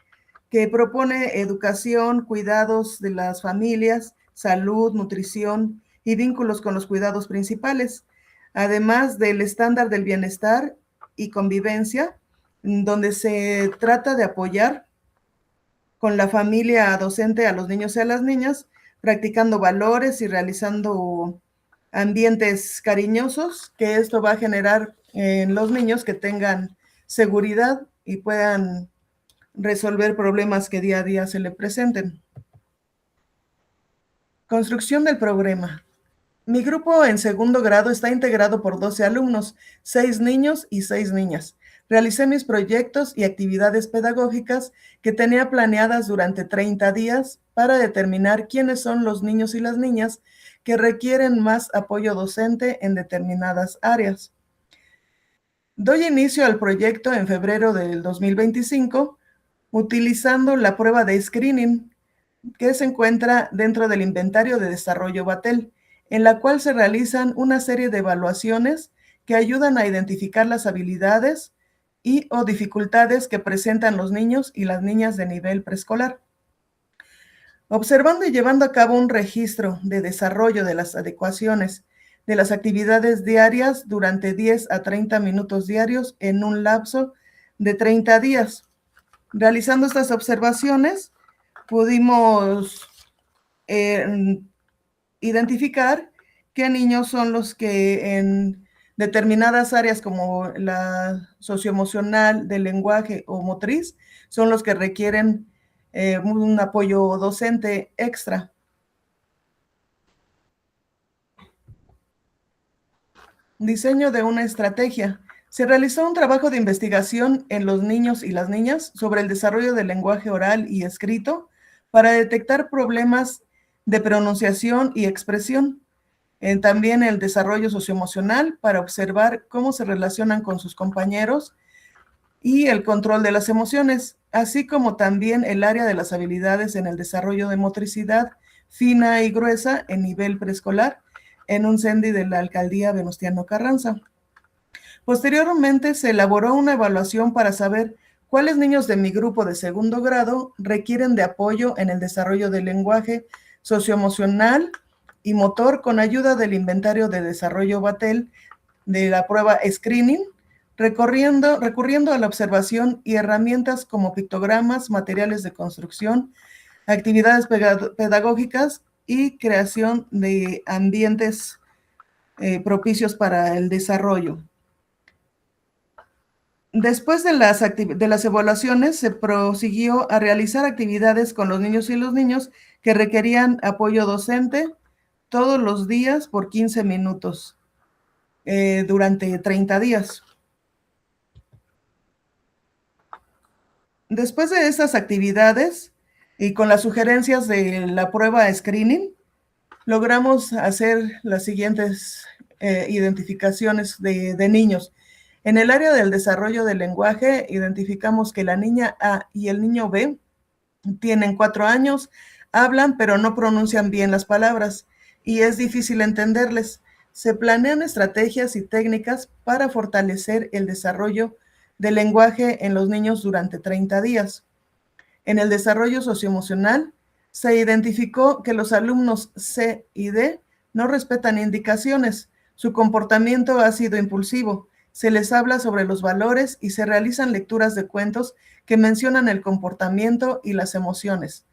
que propone educación, cuidados de las familias, salud, nutrición y vínculos con los cuidados principales, además del estándar del bienestar y convivencia, donde se trata de apoyar con la familia docente a los niños y a las niñas, practicando valores y realizando ambientes cariñosos, que esto va a generar en los niños que tengan seguridad y puedan resolver problemas que día a día se le presenten. Construcción del programa. Mi grupo en segundo grado está integrado por 12 alumnos, 6 niños y 6 niñas. Realicé mis proyectos y actividades pedagógicas que tenía planeadas durante 30 días para determinar quiénes son los niños y las niñas que requieren más apoyo docente en determinadas áreas. Doy inicio al proyecto en febrero del 2025, utilizando la prueba de screening que se encuentra dentro del inventario de desarrollo Batel, en la cual se realizan una serie de evaluaciones que ayudan a identificar las habilidades y o dificultades que presentan los niños y las niñas de nivel preescolar. Observando y llevando a cabo un registro de desarrollo de las adecuaciones de las actividades diarias durante 10 a 30 minutos diarios en un lapso de 30 días. Realizando estas observaciones, pudimos identificar qué niños son los que en determinadas áreas como la socioemocional, del lenguaje o motriz, son los que requieren un apoyo docente extra. Diseño de una estrategia. Se realizó un trabajo de investigación en los niños y las niñas sobre el desarrollo del lenguaje oral y escrito para detectar problemas de pronunciación y expresión. También el desarrollo socioemocional para observar cómo se relacionan con sus compañeros y el control de las emociones, así como también el área de las habilidades en el desarrollo de motricidad fina y gruesa en nivel preescolar en un CENDI de la alcaldía Venustiano Carranza. Posteriormente se elaboró una evaluación para saber cuáles niños de mi grupo de segundo grado requieren de apoyo en el desarrollo del lenguaje socioemocional y motor con ayuda del inventario de desarrollo Batel de la prueba Screening, recurriendo a la observación y herramientas como pictogramas, materiales de construcción, actividades pedagógicas y creación de ambientes propicios para el desarrollo. Después de las evaluaciones, se prosiguió a realizar actividades con los niños y los niños que requerían apoyo docente todos los días por 15 minutos durante 30 días. Después de estas actividades y con las sugerencias de la prueba screening, logramos hacer las siguientes identificaciones de niños. En el área del desarrollo del lenguaje, identificamos que la niña A y el niño B tienen 4 años, hablan pero no pronuncian bien las palabras y es difícil entenderles. Se planean estrategias y técnicas para fortalecer el desarrollo del lenguaje en los niños durante 30 días. En el desarrollo socioemocional, se identificó que los alumnos C y D no respetan indicaciones. Su comportamiento ha sido impulsivo. Se les habla sobre los valores y se realizan lecturas de cuentos que mencionan el comportamiento y las emociones.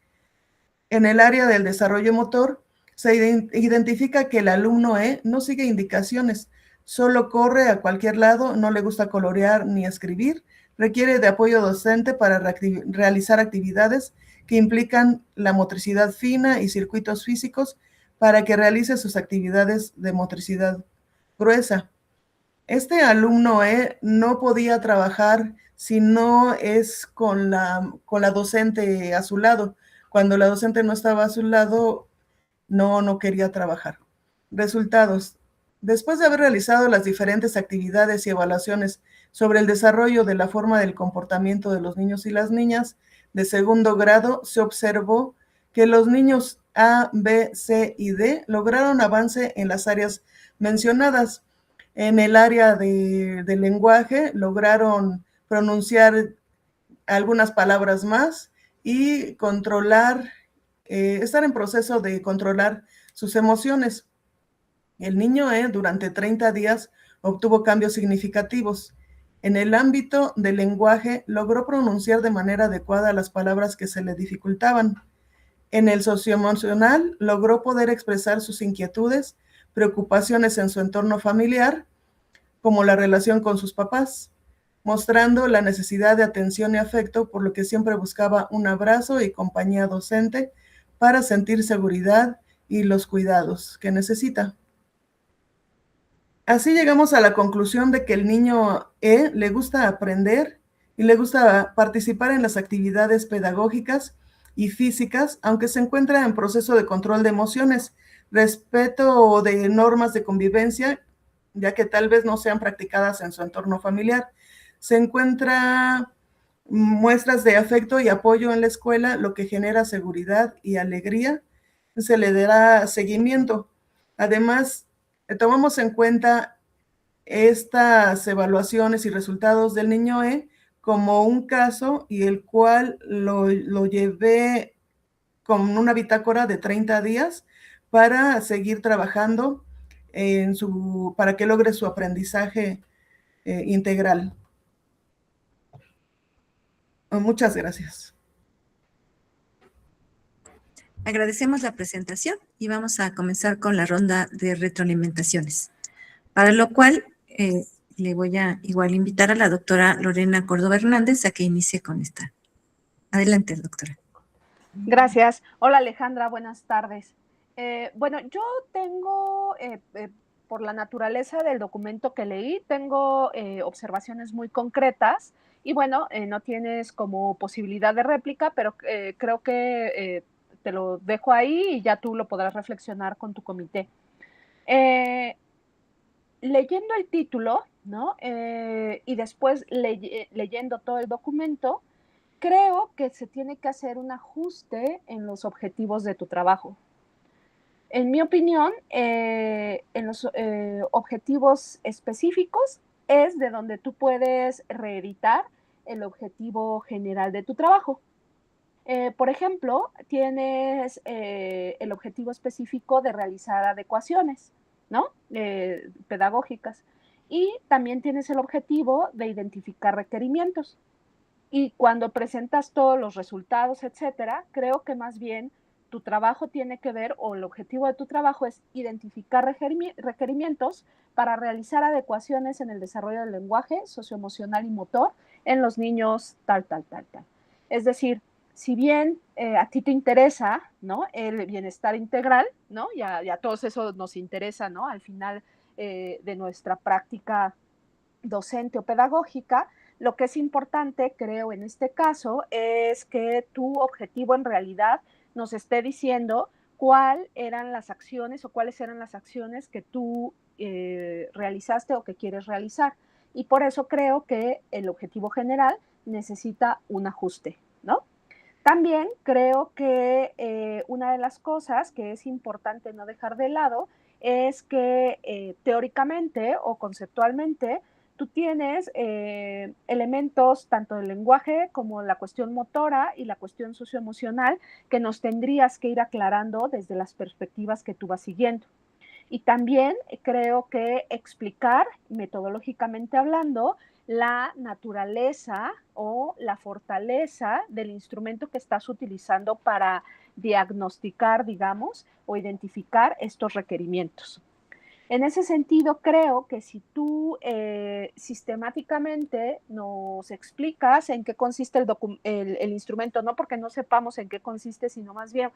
En el área del desarrollo motor, se identifica que el alumno E no sigue indicaciones, solo corre a cualquier lado, no le gusta colorear ni escribir, requiere de apoyo docente para realizar actividades que implican la motricidad fina y circuitos físicos para que realice sus actividades de motricidad gruesa. Este alumno no podía trabajar si no es con la docente a su lado. Cuando la docente no estaba a su lado, no quería trabajar. Resultados. Después de haber realizado las diferentes actividades y evaluaciones sobre el desarrollo de la forma del comportamiento de los niños y las niñas de segundo grado, se observó que los niños A, B, C y D lograron avance en las áreas mencionadas. En el área de lenguaje lograron pronunciar algunas palabras más y controlar, estar en proceso de controlar sus emociones. El niño durante 30 días obtuvo cambios significativos. En el ámbito del lenguaje logró pronunciar de manera adecuada las palabras que se le dificultaban. En el socioemocional logró poder expresar sus inquietudes, preocupaciones en su entorno familiar, como la relación con sus papás, mostrando la necesidad de atención y afecto, por lo que siempre buscaba un abrazo y compañía docente para sentir seguridad y los cuidados que necesita. Así llegamos a la conclusión de que el niño E le gusta aprender y le gusta participar en las actividades pedagógicas y físicas, aunque se encuentra en proceso de control de emociones, respeto de normas de convivencia, ya que tal vez no sean practicadas en su entorno familiar. Se encuentra muestras de afecto y apoyo en la escuela, lo que genera seguridad y alegría. Se le dará seguimiento. Además, tomamos en cuenta estas evaluaciones y resultados del niño E como un caso y el cual lo llevé con una bitácora de 30 días para seguir trabajando para que logre su aprendizaje integral. Muchas gracias. Agradecemos la presentación y vamos a comenzar con la ronda de retroalimentaciones, para lo cual le voy a igual invitar a la doctora Lorena Córdoba Hernández a que inicie con esta. Adelante, doctora. Gracias. Hola, Alejandra, buenas tardes. Bueno, yo tengo, por la naturaleza del documento que leí, tengo observaciones muy concretas y bueno, no tienes como posibilidad de réplica, pero creo que te lo dejo ahí y ya tú lo podrás reflexionar con tu comité. Leyendo el título, ¿no? Y después leyendo todo el documento, creo que se tiene que hacer un ajuste en los objetivos de tu trabajo. En mi opinión, en los objetivos específicos es de donde tú puedes reeditar el objetivo general de tu trabajo. Por ejemplo, tienes el objetivo específico de realizar adecuaciones, ¿no? Pedagógicas. Y también tienes el objetivo de identificar requerimientos. Y cuando presentas todos los resultados, etcétera, creo que más bien tu trabajo tiene que ver, o el objetivo de tu trabajo es identificar requerimientos para realizar adecuaciones en el desarrollo del lenguaje socioemocional y motor en los niños tal. Es decir, si bien a ti te interesa, ¿no?, el bienestar integral, ¿no?, ya todos eso nos interesa, ¿no?, al final de nuestra práctica docente o pedagógica, lo que es importante, creo, en este caso, es que tu objetivo en realidad nos esté diciendo cuáles eran las acciones que tú realizaste o que quieres realizar. Y por eso creo que el objetivo general necesita un ajuste, ¿no? También creo que una de las cosas que es importante no dejar de lado es que teóricamente o conceptualmente tú tienes elementos tanto del lenguaje como la cuestión motora y la cuestión socioemocional que nos tendrías que ir aclarando desde las perspectivas que tú vas siguiendo. Y también creo que explicar, metodológicamente hablando, la naturaleza o la fortaleza del instrumento que estás utilizando para diagnosticar, digamos, o identificar estos requerimientos. En ese sentido, creo que si tú sistemáticamente nos explicas en qué consiste el instrumento, no porque no sepamos en qué consiste, sino más bien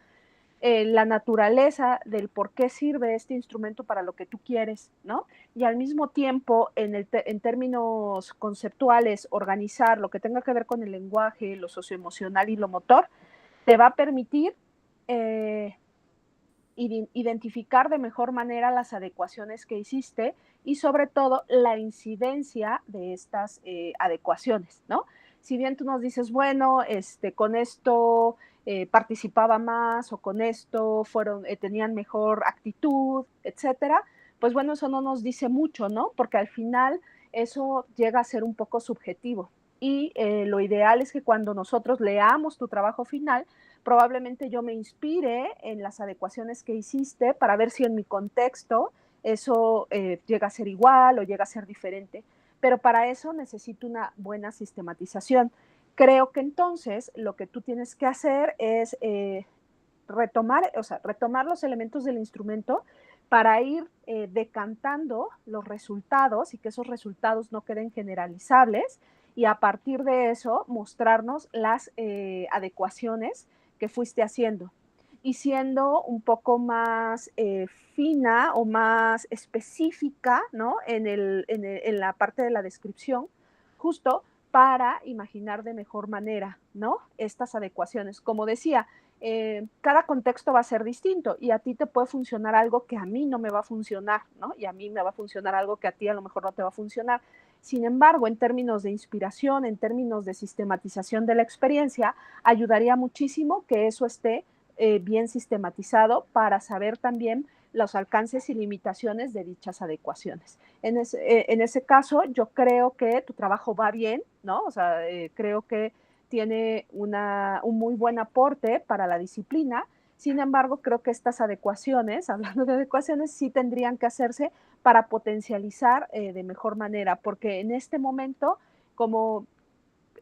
la naturaleza del por qué sirve este instrumento para lo que tú quieres, ¿no? Y al mismo tiempo, en términos conceptuales, organizar lo que tenga que ver con el lenguaje, lo socioemocional y lo motor, te va a permitir identificar de mejor manera las adecuaciones que hiciste y sobre todo la incidencia de estas adecuaciones, ¿no? Si bien tú nos dices, bueno, con esto participaba más o con esto tenían mejor actitud, etcétera, pues bueno, eso no nos dice mucho, ¿no? Porque al final eso llega a ser un poco subjetivo y lo ideal es que cuando nosotros leamos tu trabajo final, probablemente yo me inspire en las adecuaciones que hiciste para ver si en mi contexto eso llega a ser igual o llega a ser diferente. Pero para eso necesito una buena sistematización. Creo que entonces lo que tú tienes que hacer es retomar los elementos del instrumento para ir decantando los resultados y que esos resultados no queden generalizables y a partir de eso mostrarnos las adecuaciones que fuiste haciendo y siendo un poco más fina o más específica, ¿no?, en la parte de la descripción, justo para imaginar de mejor manera, ¿no?, estas adecuaciones. Como decía, cada contexto va a ser distinto y a ti te puede funcionar algo que a mí no me va a funcionar, ¿no? Y a mí me va a funcionar algo que a ti a lo mejor no te va a funcionar. Sin embargo, en términos de inspiración, en términos de sistematización de la experiencia, ayudaría muchísimo que eso esté bien sistematizado para saber también los alcances y limitaciones de dichas adecuaciones. En ese caso, yo creo que tu trabajo va bien, ¿no? O sea, creo que tiene un muy buen aporte para la disciplina. Sin embargo, creo que estas adecuaciones, hablando de adecuaciones, sí tendrían que hacerse para potencializar de mejor manera, porque en este momento, como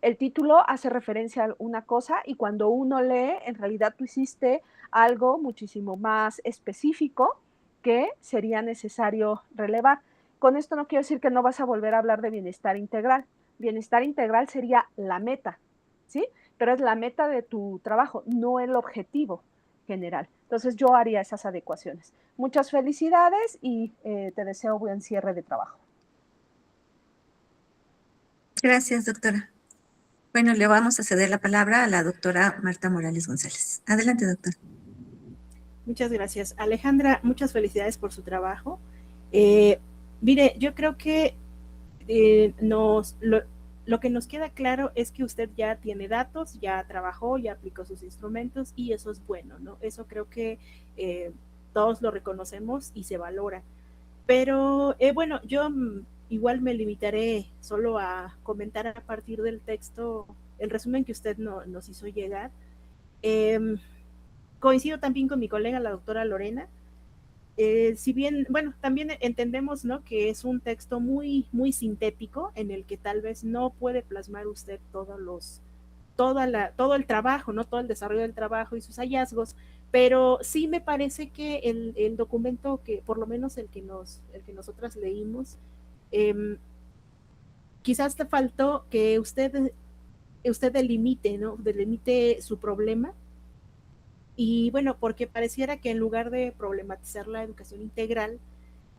el título hace referencia a una cosa y cuando uno lee, en realidad tú hiciste algo muchísimo más específico que sería necesario relevar. Con esto no quiero decir que no vas a volver a hablar de bienestar integral. Bienestar integral sería la meta, ¿sí? Pero es la meta de tu trabajo, no el objetivo general. Entonces yo haría esas adecuaciones. Muchas felicidades y te deseo buen cierre de trabajo. Gracias, doctora. Bueno, le vamos a ceder la palabra a la doctora Marta Morales González. Adelante, doctora. Muchas gracias. Alejandra, muchas felicidades por su trabajo. Mire, yo creo que lo que nos queda claro es que usted ya tiene datos, ya trabajó, ya aplicó sus instrumentos y eso es bueno, ¿no? Eso creo que todos lo reconocemos y se valora. Pero bueno, yo igual me limitaré solo a comentar a partir del texto, el resumen que usted nos hizo llegar. Coincido también con mi colega, la doctora Lorena. Si bien, bueno, también entendemos, ¿no?, que es un texto muy, muy sintético en el que tal vez no puede plasmar usted todo el trabajo, ¿no?, todo el desarrollo del trabajo y sus hallazgos, Pero sí me parece que el documento que, por lo menos el que nosotras leímos, quizás te faltó que usted delimite, ¿no? Delimite su problema. Y bueno, porque pareciera que en lugar de problematizar la educación integral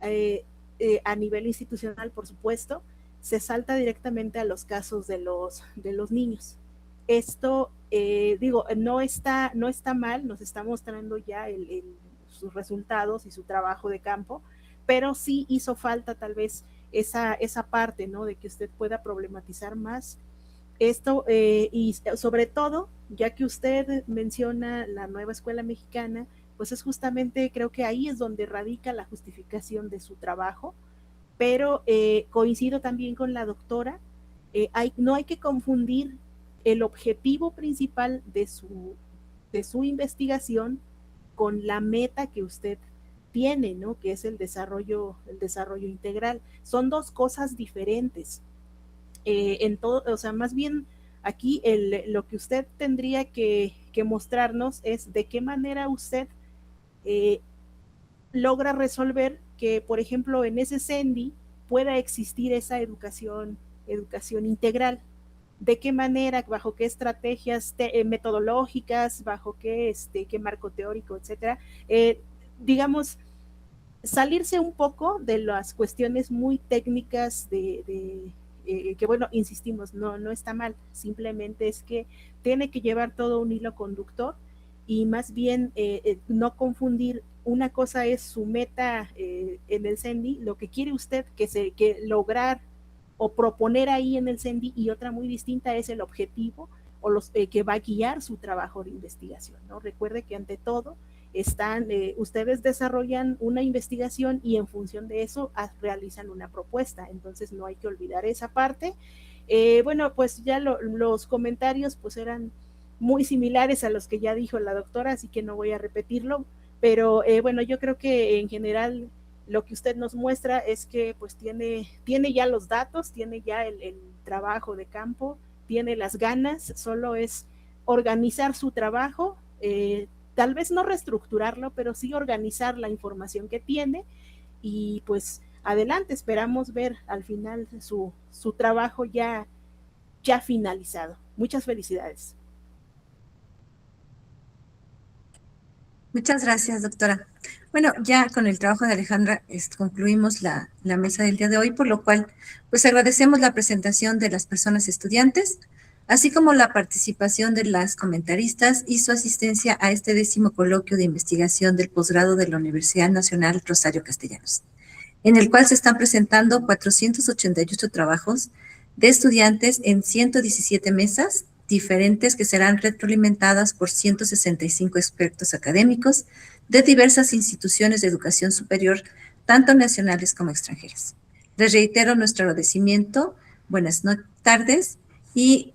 a nivel institucional, por supuesto, se salta directamente a los casos de los niños. Esto, digo, no está mal, nos está mostrando ya sus resultados y su trabajo de campo, pero sí hizo falta tal vez esa parte, ¿no? De que usted pueda problematizar más esto, y sobre todo, ya que usted menciona la nueva escuela mexicana, pues es justamente, creo que ahí es donde radica la justificación de su trabajo, pero coincido también con la doctora, no hay que confundir el objetivo principal de su investigación con la meta que usted tiene, ¿no? Que es el desarrollo integral. Son dos cosas diferentes. En todo, o sea, más bien aquí lo que usted tendría que mostrarnos es de qué manera usted logra resolver que, por ejemplo, en ese CENDI pueda existir esa educación integral. De qué manera, bajo qué estrategias metodológicas, bajo qué marco teórico, etcétera. Digamos, salirse un poco de las cuestiones muy técnicas que bueno, insistimos, no está mal, simplemente es que tiene que llevar todo un hilo conductor y más bien no confundir. Una cosa es su meta en el CENDI, lo que quiere usted que lograr o proponer ahí en el CENDI, y otra muy distinta es el objetivo o que va a guiar su trabajo de investigación, ¿no? Recuerde que ante todo ustedes desarrollan una investigación y en función de eso realizan una propuesta, entonces no hay que olvidar esa parte. Bueno, pues ya los comentarios pues eran muy similares a los que ya dijo la doctora, así que no voy a repetirlo, pero bueno, yo creo que en general lo que usted nos muestra es que pues tiene ya los datos, tiene ya el trabajo de campo, tiene las ganas, solo es organizar su trabajo, tal vez no reestructurarlo, pero sí organizar la información que tiene y pues adelante, esperamos ver al final su trabajo ya finalizado. Muchas felicidades. Muchas gracias, doctora. Bueno, ya con el trabajo de Alejandra concluimos la mesa del día de hoy, por lo cual pues agradecemos la presentación de las personas estudiantes, así como la participación de las comentaristas y su asistencia a este 10º coloquio de investigación del posgrado de la Universidad Nacional Rosario Castellanos, en el cual se están presentando 488 trabajos de estudiantes en 117 mesas diferentes que serán retroalimentadas por 165 expertos académicos de diversas instituciones de educación superior, tanto nacionales como extranjeras. Les reitero nuestro agradecimiento, buenas tardes y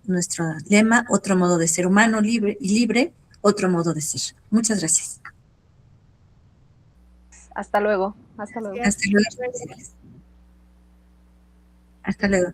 nuestro lema, otro modo de ser humano, libre, otro modo de ser. Muchas gracias. Hasta luego. Hasta luego. Hasta luego. Hasta luego.